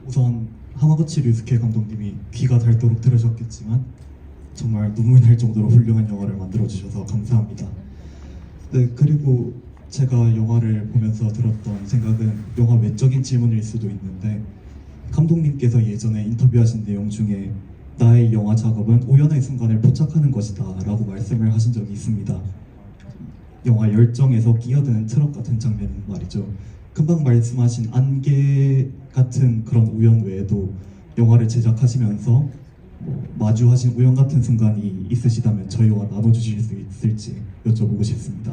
S5: 우선 하마구치 류스케 감독님이 귀가 닳도록 들으셨겠지만 정말 눈물 날 정도로 훌륭한 영화를 만들어주셔서 감사합니다. 네, 그리고 제가 영화를 보면서 들었던 생각은 영화 외적인 질문일 수도 있는데 감독님께서 예전에 인터뷰하신 내용 중에 나의 영화 작업은 우연의 순간을 포착하는 것이다 라고 말씀을 하신 적이 있습니다. 영화 열정에서 끼어드는 트럭 같은 장면 말이죠. 금방 말씀하신 안개 같은 그런 우연 외에도 영화를 제작하시면서 뭐 마주하신 우연 같은 순간이 있으시다면 저희와 나눠주실 수 있을지 여쭤보고 싶습니다.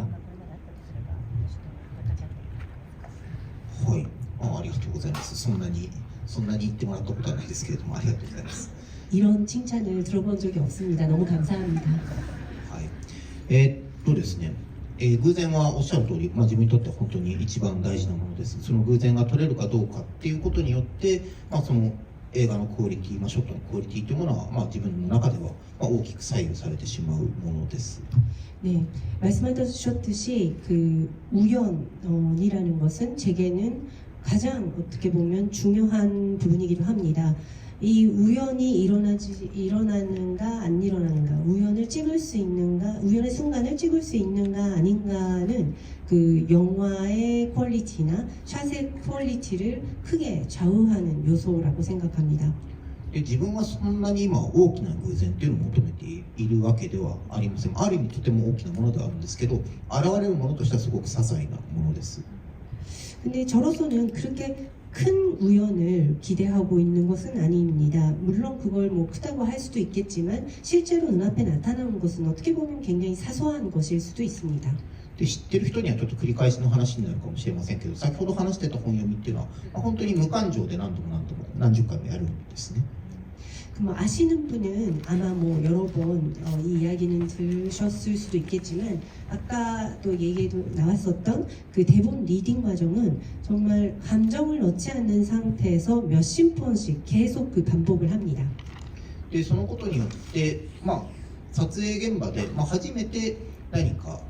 S1: はい、ありがとうございます。そんなに言ってもらったことはないですけれども、ありがとうございます。
S3: 이런 칭찬을 들어본 적이 없습니다. 너무 감사합니다.
S1: はい、ですね、偶然はおっしゃる通り、自分にとっては本当に一番大事なものです。その偶然が取れるかどうかっていうことによって、その映画のクオリティ、ショットのクオリティというものは、自分の中では大きく左右されてしまうものです。
S3: 네, 말씀하셨듯이 그 우연이라는 것은 제게는 가장 어떻게 보면 중요한 부분이기도 합니다. 이 우연이 일어나는가 안 일어나는가, 우연을 찍을 수 있는가, 우연의 순간을 찍을 수 있는가 아닌가는 그 영화의 퀄리티나 샷의 퀄리티를 크게 좌우하는 요소라고 생각합니다.
S1: で自分はそんなに今大きな偶然っていうのを求めているわけではありません。ある意味とても大きなものではあるんですけど、現れるものとしてはすごく些細なものです。
S3: 근데 저로서는 그렇게 큰 우연을 기대하고 있는 것은 아닙니다. 물론 그걸 뭐 크다고 할 수도 있겠지만 실제로 눈앞에 나타나는 것은 어떻게 보면 굉장히 사소한 것일 수도 있습니다.
S1: で知ってる人にはちょっと繰り返しの話になるかもしれませんけど、先ほど話してた本読みっていうのは、本当に無感情で何度も何十回もやるんですね。
S3: 뭐 아시는 분은 아마 뭐 여러 번 이 이야기는 들으셨을 수도 있겠지만 아까 또 얘기도 나왔었던 그 대본 리딩 과정은 정말 감정을 넣지 않는 상태에서 몇십 번씩 계속 그 반복을 합니다.
S1: でそのことによって、撮影現場で、初めて何か、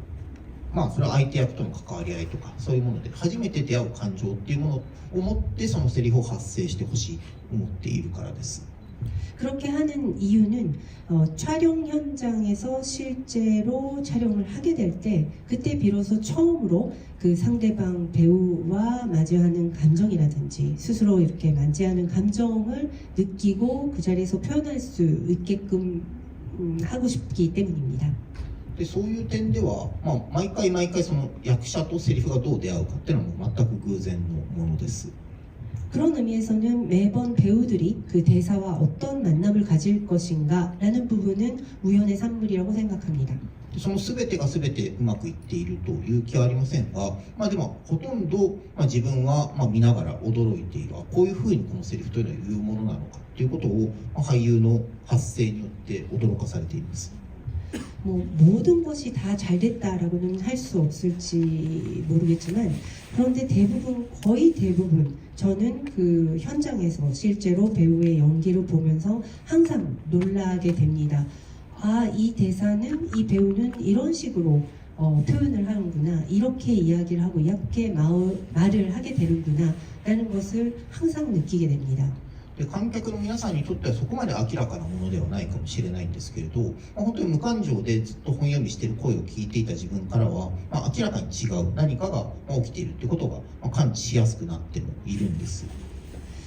S1: それは相手役との関わり合いとかそういうもので初めて出会う感情っていうものを持ってそのセリフを発生してほしいと思っているからです。
S3: 그렇게 하는 이유는 촬영 현장에서 실제로 촬영을 하게 될 때 그때 비로소 처음으로 그 상대방 배우와 마주하는 감정이라든지 스스로 이렇게 맞이하는 감정을 느끼고 그 자리에서 표현할 수 있게끔 하고 싶기 때문입니다.
S1: でそういう点では、毎回その役者とセリフがどう出会うかっていうのは全く偶然のものです。
S3: 그런 의미에서는 매번 배우들이 그 대사와 어떤 만남을 가질 것인가라는 부분은 우연의 산물이라고 생각합니다.
S1: その全てが全てうまくいっているという気はありませんが、でもほとんど、自分は見ながら驚いている、こういうふうにこのセリフというのは言うものなのかということを、俳優の発声によって驚かされています。
S3: 뭐 모든 것이 다 잘 됐다라고는 할 수 없을지 모르겠지만 그런데 대부분 거의 대부분 저는 그 현장에서 실제로 배우의 연기를 보면서 항상 놀라게 됩니다. 아, 이 대사는 이 배우는 이런 식으로 표현을 하는구나, 이렇게 이야기를 하고 이렇게 말을 하게 되는구나 라는 것을 항상 느끼게 됩니다.
S1: で観客の皆さんにとってはそこまで明らかなものではないかもしれないんですけれど、本当に無感情でずっと本読みしている声を聞いていた自分からは、明らかに違う何かが起きているということが感知しやすくなってもいるんです。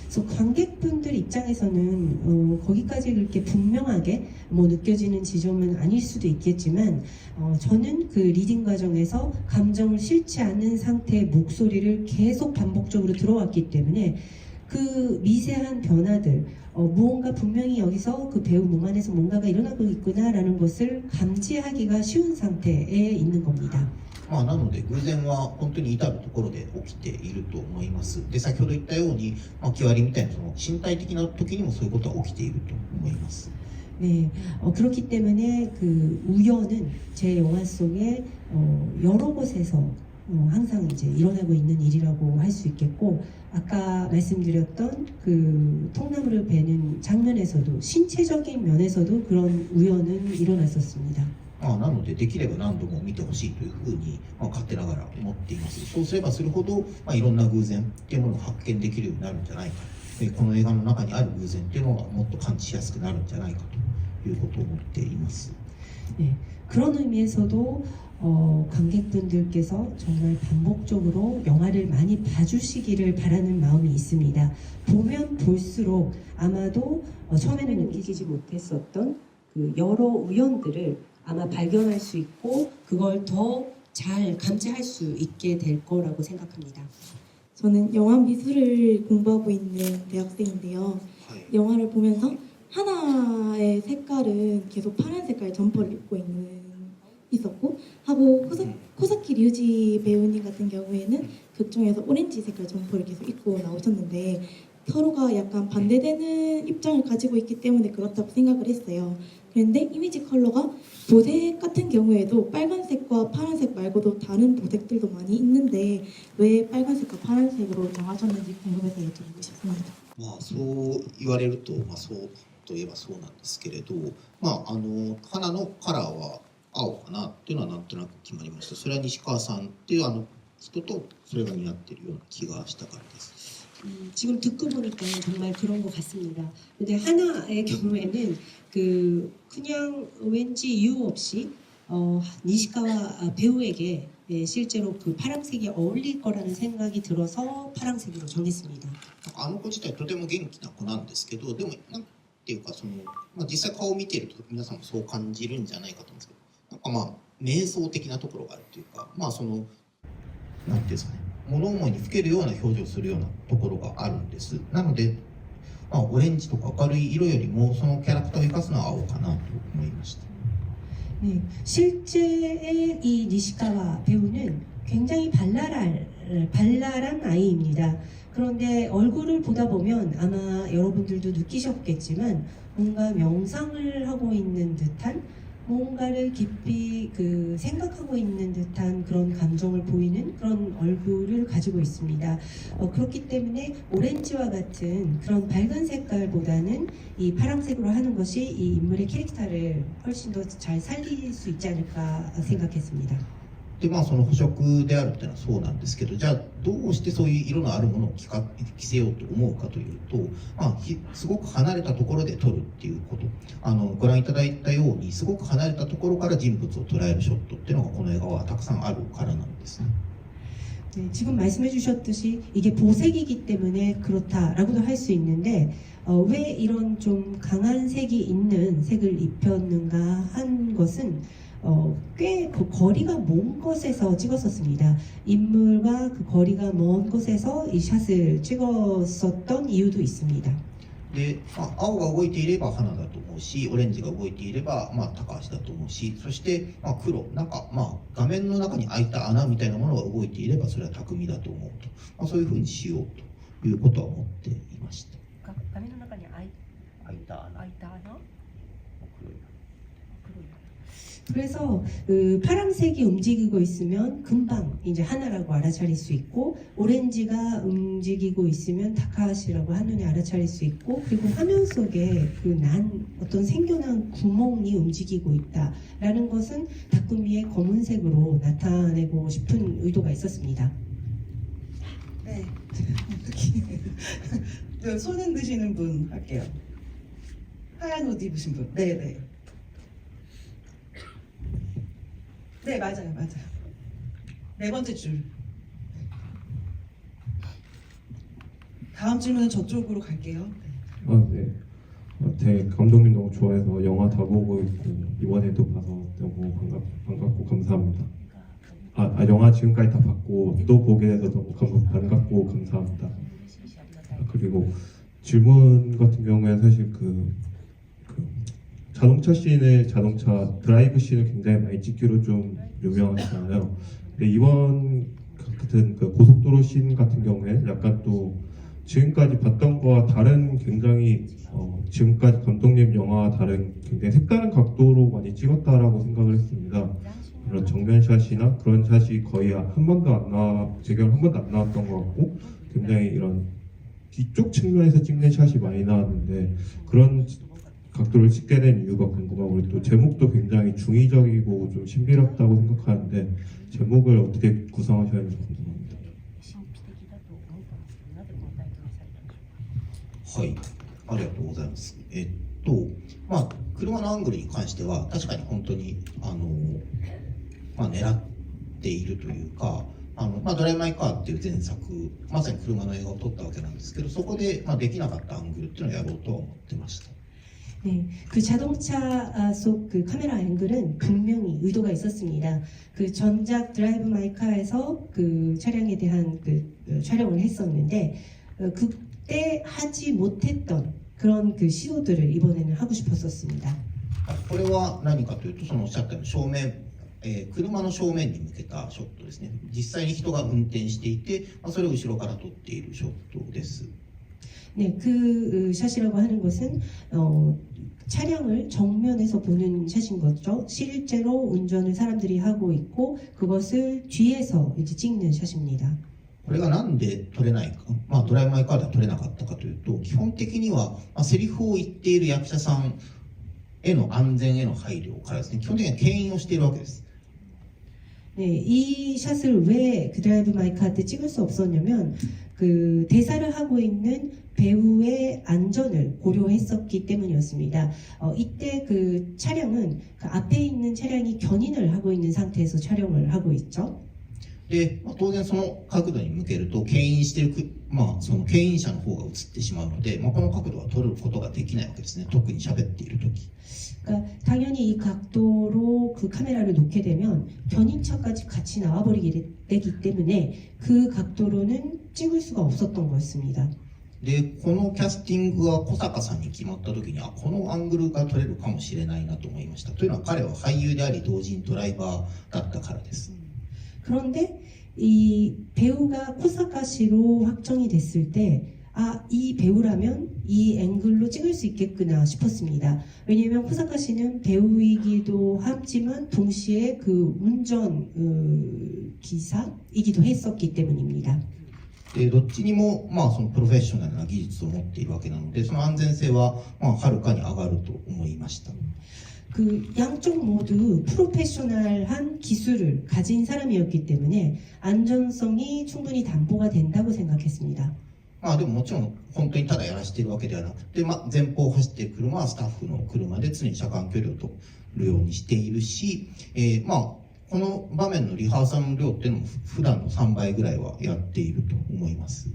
S3: 그래서 관객분들 입장에서는 거기까지 그렇게 분명하게 뭐 느껴지는 지점은 아닐 수도 있겠지만 저는 그 리딩 과정에서 감정을 실지 않는 상태의 목소리를 계속 반복적으로 들어왔기 때문에 그 미세한 변화들, 무언가 분명히 여기서 그 배우 몸 안에서 뭔가가 일어나고 있구나라는 것을 감지하기가 쉬운 상태에 있는 겁니다.
S1: なので偶然は本当に至るところで起きていると思います。で先ほど言ったように、気割りみたいなその身体的な時にもそういうことは起きていると思います。
S3: 네, 그렇기 때문에 그 우연은 제 영화 속에 여러 곳에서 항상 이제 일어나고 있는 일이라고 할 수 있겠고, 아까 말씀드렸던 그 통나무를 베는 장면에서도 신체적인 면에서도 그런 우연은 일어났었습니다.
S1: なのでできれば何度も見てほしいというふうに、勝手ながら思っています。そうすればするほど、いろんな偶然っていうものを発見できるようになるんじゃないか、この映画の中にある偶然っていうのがもっと感知しやすくなるんじゃないかということを思っています。
S3: 네, 그런 의미에서도 관객분들께서 정말 반복적으로 영화를 많이 봐주시기를 바라는 마음이 있습니다. 보면 볼수록 아마도 처음에는 느끼지 못했었던 그 여러 우연들을 아마 발견할 수 있고 그걸 더 잘 감지할 수 있게 될 거라고 생각합니다.
S6: 저는 영화 미술을 공부하고 있는 대학생인데요.
S1: はい
S6: 영화를 보면서 하나의 색깔은 계속 파란 색깔 점퍼를 입고 있었고 하고 코사키 류지 배우님 같은 경우에는 극중에서 오렌지 색깔 점퍼를 계속 입고 나오셨는데 서로가 약간 반대되는 입장을 가지고 있기 때문에 그렇다고 생각을 했어요. 그런데 이미지 컬러가 보색 같은 경우에도 빨간색과 파란색 말고도 다른 보색들도 많이 있는데 왜 빨간색과 파란색으로 정하셨는지 궁금해서 여쭤보고 싶습니다.
S1: まあそう言われると、まあ、そうといえばそうなんですけれど、まあ、花のカラーは青かなっていうのはなんとなく決まりました。それは西川さんっていう人とそれが似合ってるような気がしたからです。
S3: 지금 듣고 보니까 정말 그런 것 같습니다. 근데 하나의 경우에는 그냥 왠지 이유 없이 니시카와 배우에게 실제로 그 파란색이 어울릴 거라는 생각이 들어서 파란색으로 정했습니다.
S1: あの子自体とても元気な子なんですけど、でもなんていうかまあ、実際顔を見ていると皆さんもそう感じるんじゃないかと思うんですけど、なんかまあ瞑想的なところがあるというか、まあなんていうんですかね、物思いにふけるような表情をするようなところがあるんです。なので、まあ、オレンジとか明るい色よりもそのキャラクターを生かすのは青かなと思いました。
S3: 네, 실제의 이 니시카와 배우는 굉장히 발랄한 아이입니다. 그런데 얼굴을 보다 보면 아마 여러분들도 느끼셨겠지만 뭔가 명상을 하고 있는 듯한 뭔가를 깊이 생각하고 있는 듯한 그런 감정을 보이는 그런 얼굴을 가지고 있습니다. 그렇기 때문에 오렌지와 같은 그런 밝은 색깔보다는 이 파란색으로 하는 것이 이 인물의 캐릭터를 훨씬 더 잘 살릴 수 있지 않을까 생각했습니다.
S1: でまあその補色であるっていうのはそうなんですけど、じゃあどうしてそういう色のあるものを着せようと思うかというと、まあ、すごく離れたところで撮るっていうこと、ご覧いただいたようにすごく離れたところから人物を捉えるショットっていうのがこの映画はたくさんあるからなんですね。
S3: 네, 지금 말씀해 주셨듯이 이게 보색이기 때문에 그렇다라고도 할 수 있는데 왜 이런 좀 강한 색이 있는 색을 입혔는가 한 것은 꽤 그 거리가 먼 곳에서 찍었었습니다. 인물과 그 거리가 먼 곳에서 이 샷을 찍었었던 이유도 있습니다.
S1: で、まあ、青が動いていれば花だと思うし、オレンジが動いていれば、まあ、高橋だと思うし、そして、まあ、黒、なんか、まあ、画面の中に開いた穴みたいなものが動いていればそれは匠だと思うと、まあ、そういうふうにしようということは思っていました。
S4: 画面の中に開いた穴黒い。
S3: 그래서 그 파란색이 움직이고 있으면 금방 이제 하나라고 알아차릴 수 있고 오렌지가 움직이고 있으면 다카하시라고 한눈에 알아차릴 수 있고 그리고 화면 속에 그 어떤 생겨난 구멍이 움직이고 있다라는 것은 다쿠미의 검은색으로 나타내고 싶은 의도가 있었습니다.
S2: 네. 네, 손 흔드시는 분 할게요. 하얀 옷 입으신 분. 네네. 네, 맞아요. 네 번째 줄. 다음 질문은 저쪽으로 갈게요.
S7: 네. 제 감독님 너무 좋아해서 영화 다 보고 있고 이번에도 봐서 너무 반갑고 감사합니다. 영화 지금까지 다 봤고 또 보게 돼서 너무 반갑고 감사합니다. 그리고 질문 같은 경우에 사실 자동차 씬의 드라이브 씬을 굉장히 많이 찍기로 좀 유명하잖아요. 근데 이번 같은 고속도로 씬 같은 경우에 약간 또 지금까지 봤던 거와 다른 굉장히 지금까지 감독님 영화와 다른 굉장히 색다른 각도로 많이 찍었다라고 생각을 했습니다. 그런 정면샷이나 그런 샷이 거의 제가 한 번도 안 나왔던 것 같고 굉장히 이런 뒤쪽 측면에서 찍는 샷이 많이 나왔는데 그런 각도를 찍게 된 이유가 궁금하고 또 제목도 굉장히 중의적이고 좀 신비롭다고 생각하는데 제목을 어떻게 구성하셨는지 궁금합니다.
S1: はい、ありがとうございます。まあ、車のアングルに関しては確かに本当にまあ、狙っているというか、まあ、ドライブ・マイ・カーっていう前作、まさに車の映画を撮ったわけなんですけど、そこで、まあ、できなかったアングルっていうのをやろうとは思ってました。
S3: 네, 그 자동차 속 그 카메라 앵글은 분명히 의도가 있었습니다. 그 전작 드라이브 마이 카에서 그 차량에 대한 촬영을 했었는데 그때 하지 못했던 그런 그 시도들을 이번에는 하고 싶었었습니다.
S1: これは何かというと、そのおっしゃったように正面、車の正面に向けたショットですね。実際に人が運転していて、それを後ろから撮っているショットです。
S3: 네, 그 샷이라고 하는 것은 차량을 정면에서 보는 샷인 거죠. 실제로 운전을 사람들이 하고 있고 그것을 뒤에서 이제 찍는 샷입니다.
S1: これがなんで撮れないか、ドライブ・マイ・カーでは撮れなかったかというと、基本的には、セリフを言っている役者さんへの安全への配慮からですね、基本的には牽引をしているわけです。
S3: 네, 이 샷을 왜 그 드라이브 마이 카 때 찍을 수 없었냐면 그 대사를 하고 있는 배우의 안전을 고려했었기 때문이었습니다. 이때 그 차량은 그 앞에 있는 차량이 견인을 하고 있는 상태에서 촬영을 하고 있죠.
S1: で、当然その角度に向けると牽引している、その牽引者の方が映ってしまうので、この角度は撮ることができないわけですね。特に喋っている時。
S3: 그러니까 당연히 이 각도로 그 카메라를 놓게 되면 견인차까지 같이 나와버리게 되기 때문에 그 각도로는 찍을 수가 없었던 거였습니다.
S1: で、このキャスティングが小坂さんに決まった時には、このアングルが撮れるかもしれないなと思いました。というのは彼は俳優であり同時にドライバーだったからです。
S3: 그런데 이 배우가 코사카 씨로 확정이 됐을 때 이 배우라면 이 앵글로 찍을 수 있겠구나 싶었습니다. 왜냐하면 코사카 씨는 배우이기도 하지만 동시에 그 운전 기사이기도 했었기 때문입니다.
S1: で、どっちにも、そのプロフェッショナルな技術を持っているわけなので、その安全性は、はるかに上がると思いました。
S3: 그 양쪽 모두 프로페셔널한 기술을 가진 사람이었기 때문에 안전성이 충분히 담보가 된다고 생각했습니다.
S1: でももちろん本当にただやらせているわけではなくて、前方を走っている車はスタッフの車で常に車間距離を取るようにしているし、この場面のリハーサルの量っていうのも普段の3倍ぐらいはやっていると思います。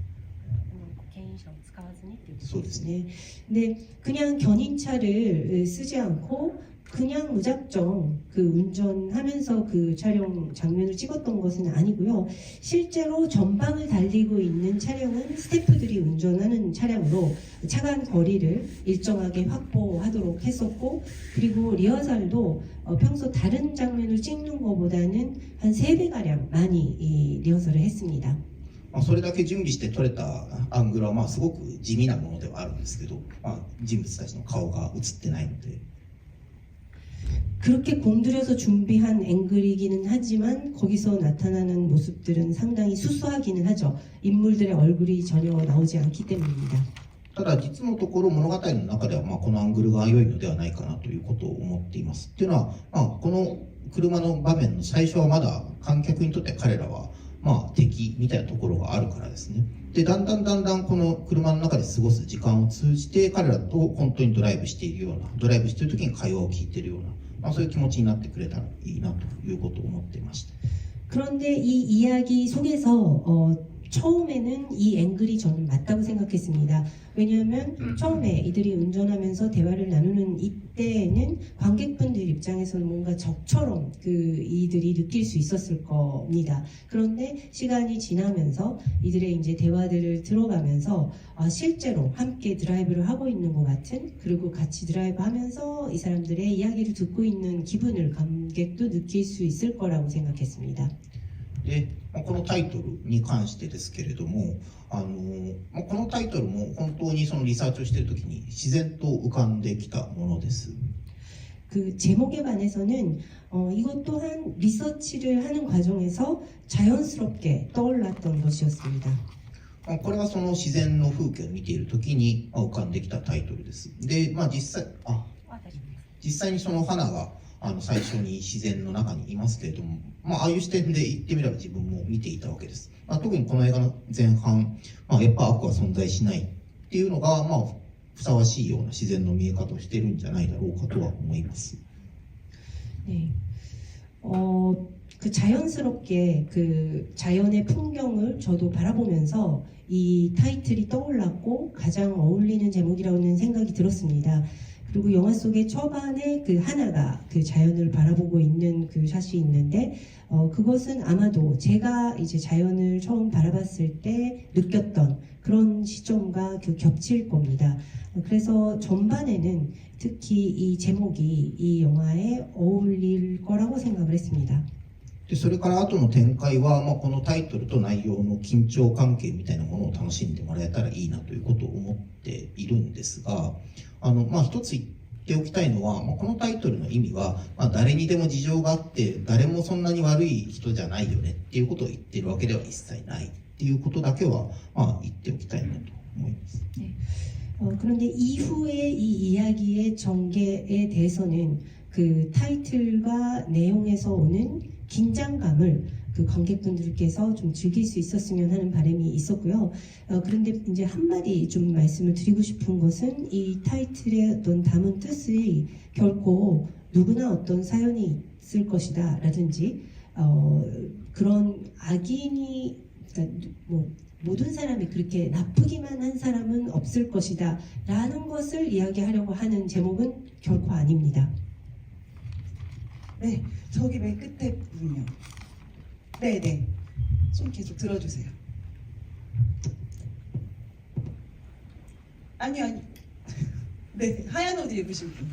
S4: 개인 샷使わずにっていう。
S1: そうですね。
S3: 네, 그냥 견인차를 쓰지 않고 그냥 무작정 그 운전하면서 그 촬영 장면을 찍었던 것은 아니고요. 실제로 전방을 달리고 있는 차량은 스태프들이 운전하는 차량으로 차간 거리를 일정하게 확보하도록 했었고, 그리고 리허설도 평소 다른 장면을 찍는 것보다는 한 3배가량 많이 리허설을 했습니다.
S1: それだけ準備して撮れたアングルはすごく地味なものではあるんですけど、人物たちの顔が映ってないので。
S3: 그렇게 공들여서 준비한 앵글이기는 하지만 거기서 나타나는 모습들은 상당히 수수하기는 하죠. 인물들의 얼굴이 전혀 나오지 않기 때문입니다.
S1: ただ実のところ物語の中ではこのアングルが良いのではないかなということを思っています。っていうのは、この車の場面の最初はまだ観客にとって彼らは敵みたいなところがあるからですね。で、だんだんこの車の中で過ごす時間を通じて彼らと本当にドライブしているような、ドライブしている時に会話を聞いているような、そういう気持ちになってくれたらいいなということを思っていました。
S3: 그런데 이 이야기 속에서 처음에는 이 앵글이 저는 맞다고 생각했습니다. 왜냐하면 처음에 이들이 운전하면서 대화를 나누는 이때에는 관객분들 입장에서는 뭔가 적처럼 그 이들이 느낄 수 있었을 겁니다. 그런데 시간이 지나면서 이들의 이제 대화들을 들어가면서 실제로 함께 드라이브를 하고 있는 것 같은, 그리고 같이 드라이브하면서 이 사람들의 이야기를 듣고 있는 기분을 관객도 느낄 수 있을 거라고 생각했습니다.
S1: で、このタイトルに関してですけれども、このタイトルも本当にそのリサーチをしている時に自然と浮かんできたものです。
S3: 그 제목에 관해서는 이것 또한 리서치를 하는 과정에서 자연스럽게 떠올랐던 것이었습니다.
S1: これはその自然の風景を見ている時に浮かんできたタイトルです。で、実際にその花が最初に自然の中にいますけれども、ああいう視点で言ってみれば自分も見ていたわけです。特にこの映画の前半、やっぱ悪は存在しないっていうのが、ふさわしいような自然の見え方をしているんじゃないだろうかとは思います。
S3: 네. 그 자연스럽게 그 자연의 풍경을 저도 바라보면서 이 타이틀이 떠올랐고 가장 어울리는 제목이라는 생각이 들었습니다. 그리고 영화 속의 초반에 그 하나가 그 자연을 바라보고 있는 그 샷이 있는데 그것은 아마도 제가 이제 자연을 처음 바라봤을 때 느꼈던 그런 시점과 그 겹칠 겁니다. 그래서 전반에는 특히 이 제목이 이 영화에 어울릴 거라고 생각을 했습니다.
S1: でそれから後の展開は、このタイトルと内容の緊張関係みたいなものを楽しんでもらえたらいいなということを思っているんですが、一つ言っておきたいのは、このタイトルの意味は、誰にでも事情があって誰もそんなに悪い人じゃないよねっていうことを言っているわけでは一切ないっていうことだけは、言っておきたいなと思います。
S3: 그런데 이후의 이 이야기의 전개에 대해서는 그 타이틀과 내용에서 오는 긴장감을 그 관객분들께서 좀 즐길 수 있었으면 하는 바람이 있었고요. 그런데 이제 한마디 좀 말씀을 드리고 싶은 것은 이 타이틀의 어떤 담은 뜻이 결코 누구나 어떤 사연이 있을 것이다 라든지 그런 악인이 그러니까 모든 사람이 그렇게 나쁘기만 한 사람은 없을 것이다 라는 것을 이야기하려고 하는 제목은 결코 아닙니다.
S2: 네, 저기 맨 끝에 분요. 네. 손 계속 들어주세요. 아니. 네, 하얀 옷 입으신 분.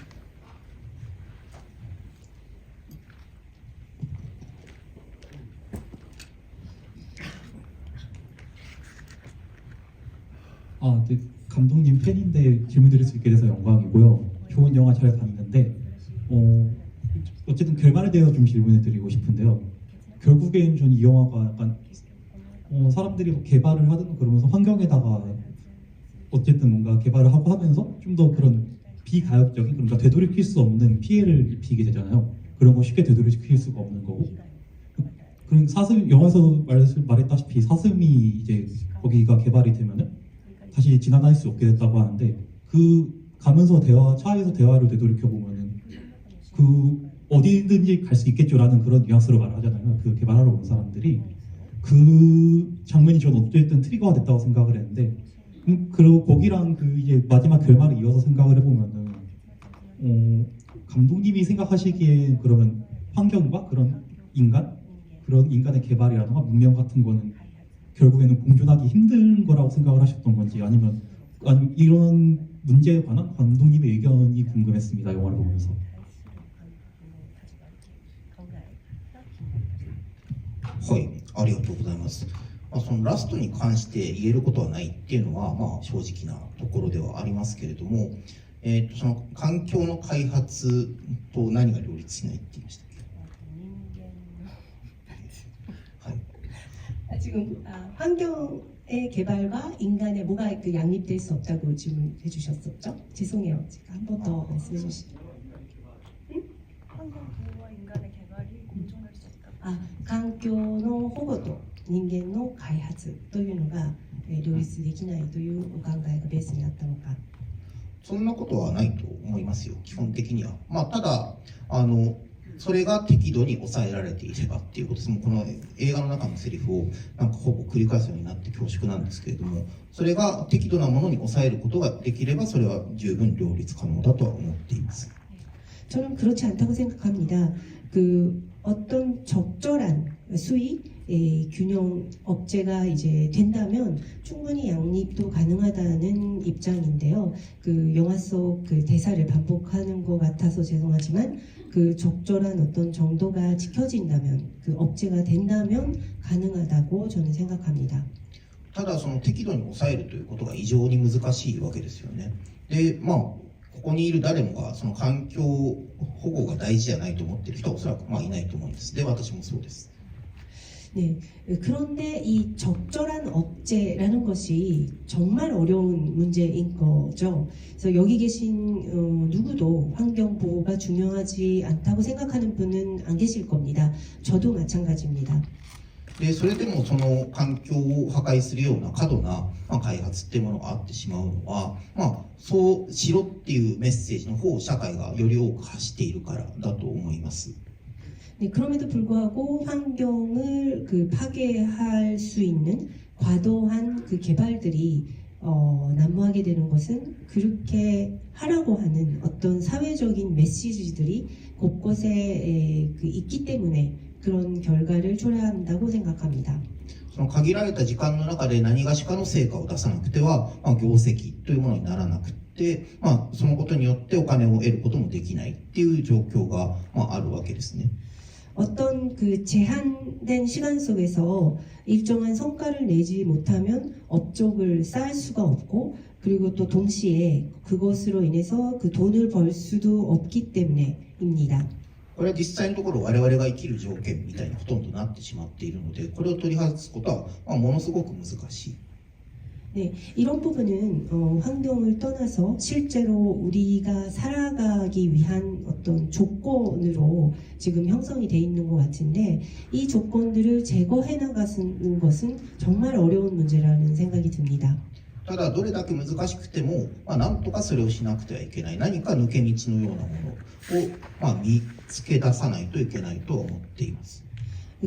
S5: 네, 감독님 팬인데 질문 드릴 수 있게 돼서 영광이고요. 좋은 영화 잘 봤는데 어쨌든 결말에 대해서 좀 질문을 드리고 싶은데요. 결국엔 전 이 영화가 약간 사람들이 개발을 하든 그러면서 환경에다가 어쨌든 뭔가 개발을 하고 하면서 좀 더 그런 비가역적인 그러니까 되돌이킬 수 없는 피해를 입히게 되잖아요. 그런 거 쉽게 되돌이킬 수가 없는 거고. 그런 영화에서 말했다시피 사슴이 이제 거기가 개발이 되면은 다시 지나다닐 수 없게 됐다고 하는데 그 가면서 차에서 대화를 되돌이켜 보면은 그 어디든지 갈 수 있겠죠라는 그런 뉘앙스로 말을 하잖아요. 그 개발하러 온 사람들이 그 장면이 저는 어쨌든 트리거가 됐다고 생각을 했는데 그리고 거기랑 그 이제 마지막 결말을 이어서 생각을 해보면은 감독님이 생각하시기에 그러면 환경과 그런 인간의 개발이라든가 문명 같은 거는 결국에는 공존하기 힘든 거라고 생각을 하셨던 건지 아니면 이런 문제에 관한 감독님의 의견이 궁금했습니다. 영화를 보면서.
S1: はい、ありがとうございます。そのラストに関して言えることはないっていうのは、正直なところではありますけれども、その環境の開発と何が両立しないって言いましたっけ？はい。
S3: 지금 환경의 개발과 인간의 뭐가 그 양립될 수 없다고 질문해 주셨었죠? 죄송해요. 제가 한 번 더 말씀해 주시죠.
S4: 환경 보호와 인간의 개발이 공존할 수 없다.
S3: 環境の保護と人間の開発というのが両立できないというお考えがベースにあったのか。
S1: そんなことはないと思いますよ、基本的には。ただそれが適度に抑えられていればっていうことです。もうこの映画の中のセリフをほぼ繰り返すようになって恐縮なんですけれども、それが適度なものに抑えることができればそれは十分両立可能だとは思っています。
S3: 저는 그렇지 않다고 생각합니다. 그 어떤 적절한 수위 균형 업체가 이제 된다면 충분히 양립도 가능하다는 입장인데요. 그 영화 속 그 대사를 반복하는 것 같아서 죄송하지만 그 적절한 어떤 정도가 지켜진다면 그 업체가 된다면 가능하다고 저는 생각합니다.
S1: ただその適度に抑えるということが異常に難しいわけですよね。で、ここにいる誰もがその環境保護が大事じゃないと思っている人はおそらくいないと思うんです。で、私もそうです。
S3: 네, 그런데 이 적절한 업체라는 것이 정말 어려운 문제인 거죠. 그래서 여기 계신 누구도 환경 보호가 중요하지 않다고 생각하는 분은 안 계실 겁니다. 저도 마찬가지입니다.
S1: でそれでもその環境を破壊するような過度な開発っていうものがあってしまうのは、そうしろっていうメッセージの方を社会がより多く発しているからだと思います。
S3: 네, 그럼에도 불구하고 환경을 그 파괴할 수 있는 과도한 그 개발들이 난무하게 되는 것은 그렇게 하라고 하는 어떤 사회적인 메시지들이 곳곳에 그 있기 때문에 그런 결과를 초래한다고 생각합니다.
S1: その限られた時間の中で何がしかの成果を出さなくては、業績というものにならなくて、そのことによってお金を得ることもできないっていう状況が、あるわけですね。
S3: 어떤 그 제한된 시간 속에서 일정한 성과를 내지 못하면 업적을 쌓을 수가 없고 그리고 또 동시에 그것으로 인해서 그 돈을 벌 수도 없기 때문에입니다.
S1: これは実際のところ我々が生きる条件みたいにほとんどなってしまっているので、これを取り外すことは、ものすごく難しい。
S3: 네, 이런 부분은 환경을 떠나서 실제로 우리가 살아가기 위한 어떤 조건으로 지금 형성이 돼 있는 것 같은데 이 조건들을 제거해 나가는 것은 정말 어려운 문제라는 생각이 듭니다.
S1: ただどれだけ難しくても、なんとかそれをしなくてはいけない、何か抜け道のようなものを、見つけ出さないといけないと思っています。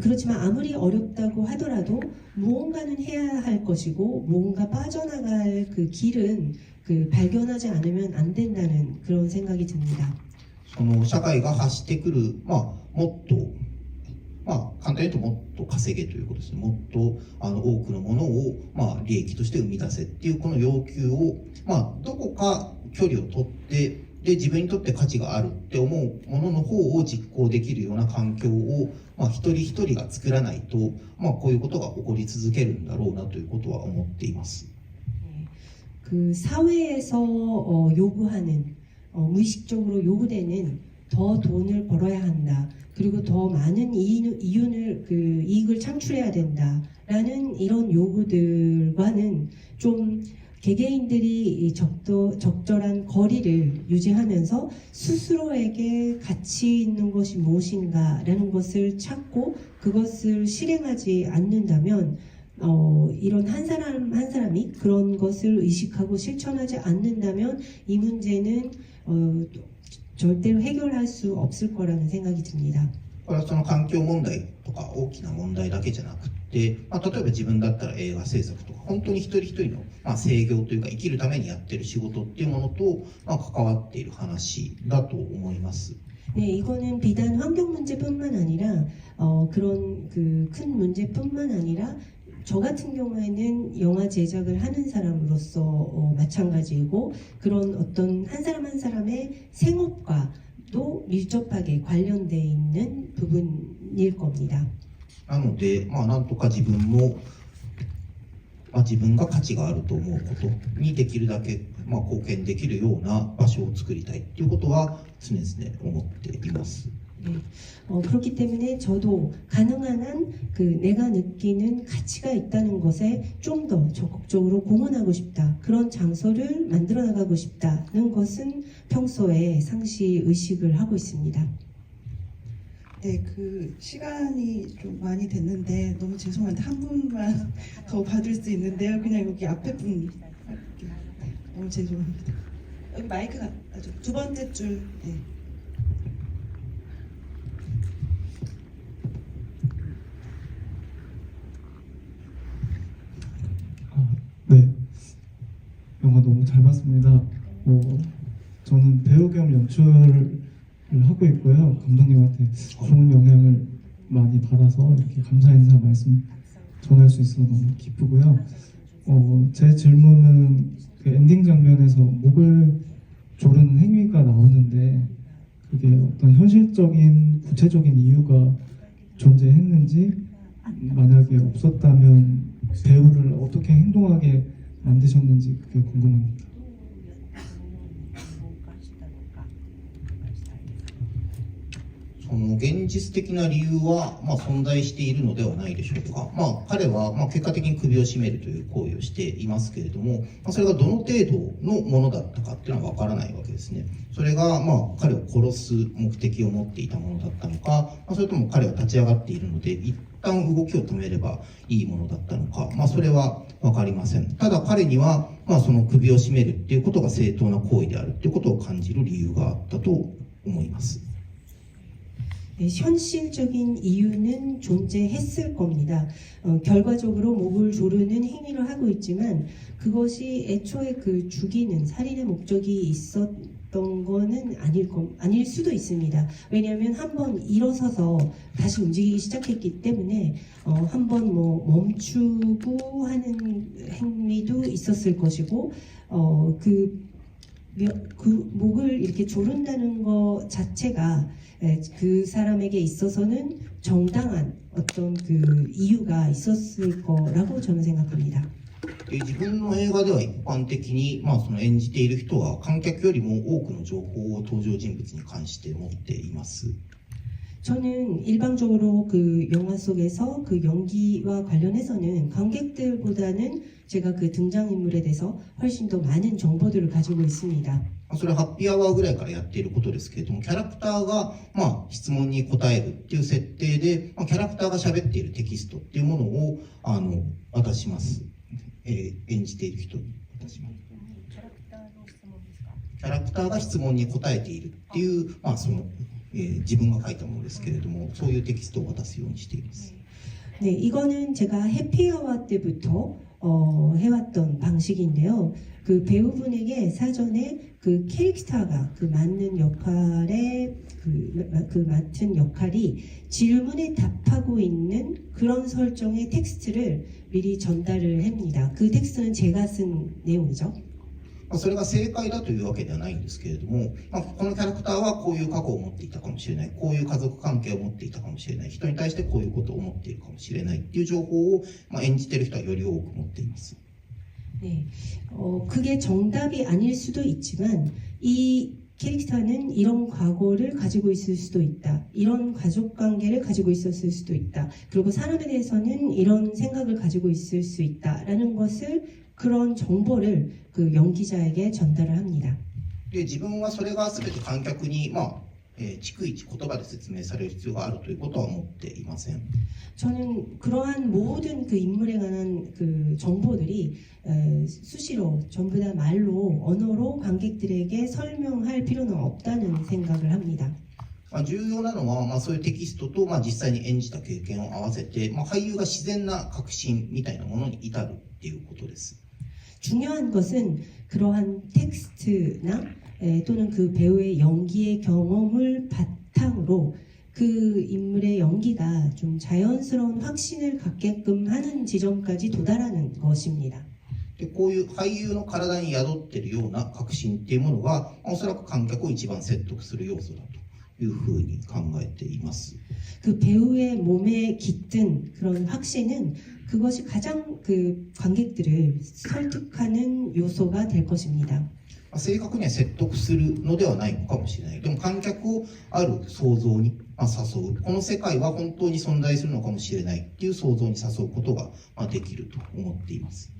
S3: 그렇지만 아무리 어렵다고 하더라도 무언가는 해야 할 것이고 무언가 빠져나갈 그 길은 그 발견하지 않으면 안 된다는 그런 생각이 듭니다.
S1: その社会が発してくる、もっと、簡単に言うともっと稼げということですね。もっと多くのものを、利益として生み出せっていうこの要求を、どこか距離を取ってで自分にとって価値があるって思うものの方を実行できるような環境を、一人一人が作らないと、こういうことが起こり続けるんだろうなということは思っています。
S3: 그 사회에서 요구하는 무의식적으로 요구되는 더 돈을 벌어야 한다. 그리고 더 많은 이익을 창출해야 된다라는 이런 요구들과는 좀 개개인들이 적절한 거리를 유지하면서 스스로에게 가치 있는 것이 무엇인가라는 것을 찾고 그것을 실행하지 않는다면 이런 한 사람 한 사람이 그런 것을 의식하고 실천하지 않는다면 이 문제는 절대로 해결할 수 없을 거라는 생각이 듭니다.
S1: これはその環境問題とか大きな問題だけじゃなくて、例えば自分だったら映画制作とか本当に一人一人の、制御というか生きるためにやってる仕事っていうものと、関わっている話だと思います。
S3: 네, 이거는 비단 환경 문제뿐만 아니라 그런 그 큰 문제뿐만 아니라 저 같은 경우에는 영화 제작을 하는 사람으로서 마찬가지이고 그런 어떤 한 사람 한 사람의 생업과도 밀접하게 관련돼 있는 부분일 겁니다.
S1: なので、なんとか自分も、自分が価値があると思うことにできるだけ、貢献できるような場所を作りたいということは常々思っています。
S3: 네, 그렇기 때문에 저도 가능한 한 그 내가 느끼는 가치가 있다는 것에 좀 더 적극적으로 공헌하고 싶다. 그런 장소를 만들어 나가고 싶다는 것은 평소에 상시 의식을 하고 있습니다.
S2: 네, 그 시간이 좀 많이 됐는데 너무 죄송한데 한 분만 더 받을 수 있는데요. 그냥 여기 앞에 분 할게요. 네, 너무 죄송합니다. 여기 마이크가 아주 두 번째 줄. 네.
S5: 네, 영화 너무 잘 봤습니다. 저는 배우 겸 연출을 하고 있고요. 감독님한테 좋은 영향을 많이 받아서 이렇게 감사 인사 말씀 전할 수 있어서 너무 기쁘고요. 제 질문은 그 엔딩 장면에서 목을 조르는 행위가 나오는데 그게 어떤 현실적인 구체적인 이유가 존재했는지 만약에 없었다면 배우를 어떻게 행동하게 만드셨는지 그게 궁금합니다.
S1: その現実的な理由は、存在しているのではないでしょうか。彼は、結果的に首を絞めるという行為をしていますけれども、それがどの程度のものだったかっていうのは分からないわけですね。それが、彼を殺す目的を持っていたものだったのか、それとも彼は立ち上がっているので一旦動きを止めればいいものだったのか、それは分かりません。ただ彼には、その首を絞めるっていうことが正当な行為であるっていうことを感じる理由があったと思います。
S3: 현실적인 이유는 존재했을 겁니다. 결과적으로 목을 조르는 행위를 하고 있지만 그것이 애초에 그 죽이는 살인의 목적이 있었던 거는 아닐 수도 있습니다. 왜냐하면 한번 일어서서 다시 움직이기 시작했기 때문에 한번 멈추고 하는 행위도 있었을 것이고 그 목을 이렇게 조른다는 것 자체가 그 사람에게 있어서는 정당한 어떤 그 이유가 있었을 거라고 저는 생각합니다.
S1: 自分の映画では一般的に、その演じている人は観客よりも多くの情報を登場人物に関して持っています。
S3: 저는 일방적으로 그 영화 속에서 그 연기와 관련해서는 관객들보다는 제가 그 등장인물에 대해서 훨씬 더 많은 정보들을 가지고 있습니다.
S1: それはハッピーアワーぐらいからやっていることですけれども、キャラクターが質問に答えるっていう設定で、キャラクターが喋っているテキストっていうものを渡します。演じている人に渡します。
S4: キャラクターの質問ですか？
S1: キャラクターが質問に答えているっていう、自分が書いたものですけれども、そういうテキストを渡すようにしています。
S3: 네, 이거는 제가 해피아워 때부터 해왔던 방식인데요. 그 배우분에게 사전에 그 캐릭터가 그 맞는 역할에 그 맡은 역할이 질문에 답하고 있는 그런 설정의 텍스트를 미리 전달을 합니다. 그 텍스트는 제가 쓴 내용이죠.
S1: それが正解だというわけではないんですけれども、このキャラクターはこういう過去を持っていたかもしれない、こういう家族関係を持っていたかもしれない、人に対してこういうことを思っているかもしれないっていう情報を、演じている人はより多く持っています。
S3: 네, 그게 정답이 아닐 수도 있지만 이 캐릭터는 이런 과거를 가지고 있을 수도 있다. 이런 가족 관계를 가지고 있었을 수도 있다. 그리고 사람에 대해서는 이런 생각을 가지고 있을 수 있다라는 것을 그런 정보를 그 연기자에게 전달을 합니다.
S1: で、自分はそれが全て観客に逐一言葉で説明される必要があるということは思っていません。
S3: 저는 그러한 모든 그 인물에 관한 그 정보들이 수시로 전부 다 말로 언어로 관객들에게 설명할 필요는 없다는 생각을 합니다.
S1: 重要なのは、そういうテキストと、実際に演じた経験を合わせて、俳優が自然な確信みたいなものに至るっていうことです。
S3: 중요한 것은 그러한 텍스트나 또는 그 배우의 연기의 경험을 바탕으로 그 인물의 연기가 좀 자연스러운 확신을 갖게끔 하는 지점까지 도달하는 것입니다.
S1: で、こういう俳優の体に宿っているような確信っていうものが、おそらく観客を一番説得する要素だというふうに考えています。
S3: 그 배우의 몸에 깃든 그런 확신은 그것이 가장 그 관객들을 설득하는 요소가 될 것입니다.
S1: 正確には説得するのではないのかもしれない。でも観客をある想像に誘う。この世界は本当に存在するのかもしれないっていう想像に誘うことができると思っています。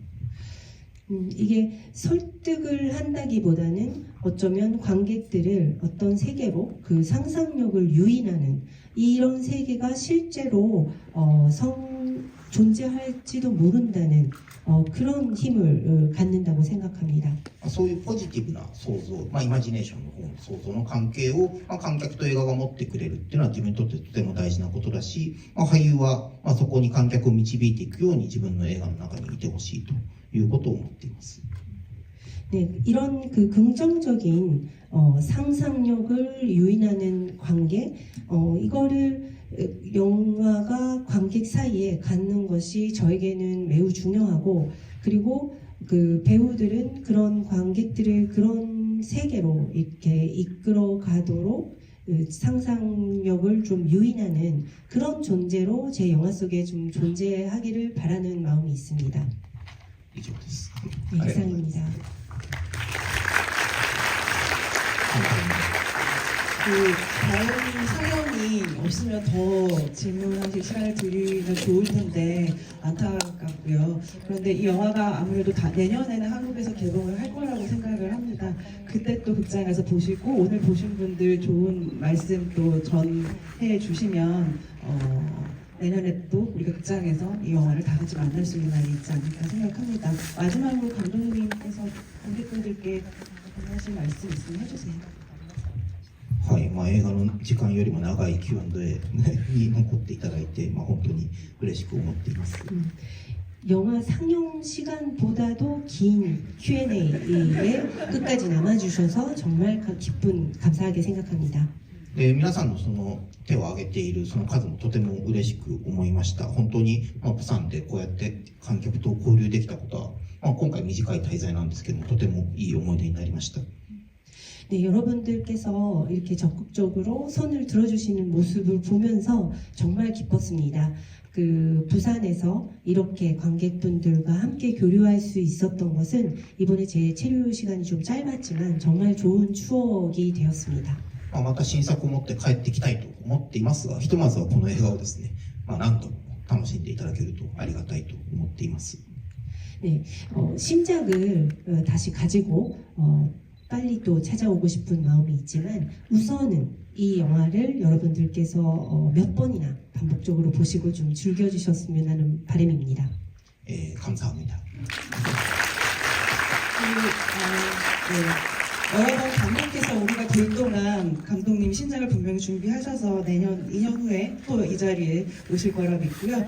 S3: 이게 설득을 한다기보다는 어쩌면 관객들을 어떤 세계로 그 상상력을 유인하는 이런 세계가 실제로 존재할지도 모른다는 그런 힘을 갖는다고 생각합니다.
S1: そういうポジティブな想像、イマジネーションの方の想像の関係を、観客と映画が持ってくれるっていうのは自分にとってとても大事なことだし、俳優は、そこに観客を導いていくように自分の映画の中にいてほしいということを思っています。
S3: 네, 이런 그 긍정적인 상상력을 유인하는 관계, 이거를 영화가 관객 사이에 갖는 것이 저에게는 매우 중요하고, 그리고 그 배우들은 그런 관객들을 그런 세계로 이렇게 이끌어 가도록 상상력을 좀 유인하는 그런 존재로 제 영화 속에 좀 존재하기를 바라는 마음이 있습니다.
S1: 以上です。
S3: 네, 이상입니다.
S2: 그 다음 상영이 없으면 더 질문하실 시간을 드리면 좋을 텐데 안타깝고요. 그런데 이 영화가 아무래도 내년에는 한국에서 개봉을 할 거라고 생각을 합니다. 그때 또 극장에 가서 보시고 오늘 보신 분들 좋은 말씀 또 전해 주시면 내년에 또 우리가 극장에서 이 영화를 다 같이 만날 수 있는 날이 있지 않을까 생각합니다. 마지막으로 감독님께서 관객분들께 하실 말씀 있으면 해주세요.
S1: はい、映画の時間よりも長い Q&A に残っていただいて、本当に嬉しく思っています。
S3: 영화 상영 시간보다도 긴 Q&A에 끝까지 남아주셔서 정말 기쁜 감사하게 생각합니다.
S1: で皆さんのその手を挙げているその数もとても嬉しく思いました。本当に、プサンでこうやって観客と交流できたことは、今回短い滞在なんですけども、とてもいい思い出になりました。
S3: 네, 여러분들께서 이렇게 적극적으로 손을 들어주시는 모습을 보면서 정말 기뻤습니다. 그 부산에서 이렇게 관객분들과 함께 교류할 수 있었던 것은 이번에 제 체류 시간이 좀 짧았지만 정말 좋은 추억이 되었습니다.
S1: また新作を持って帰ってきたいと思っていますが、ひとまずはこの映画をですね、何度も楽しんでいただけるとありがたいと思っています。
S3: 네, 신작을 다시 가지고 빨리 또 찾아오고 싶은 마음이 있지만 우선은 이 영화를 여러분들께서 몇 번이나 반복적으로 보시고 좀 즐겨주셨으면 하는 바람입니다.
S1: 감사합니다.
S2: 여러 번 감독께서 우리가 될 동안 감독님 신작을 분명히 준비하셔서 내년 2년 후에 또 이 자리에 오실 거라 믿고요.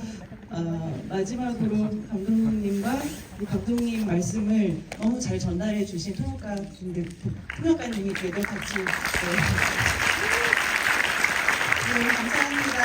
S2: 마지막으로 감독님과 우리 감독님 말씀을 너무 잘 전달해 주신 통역가님께도 같이 네, 감사합니다.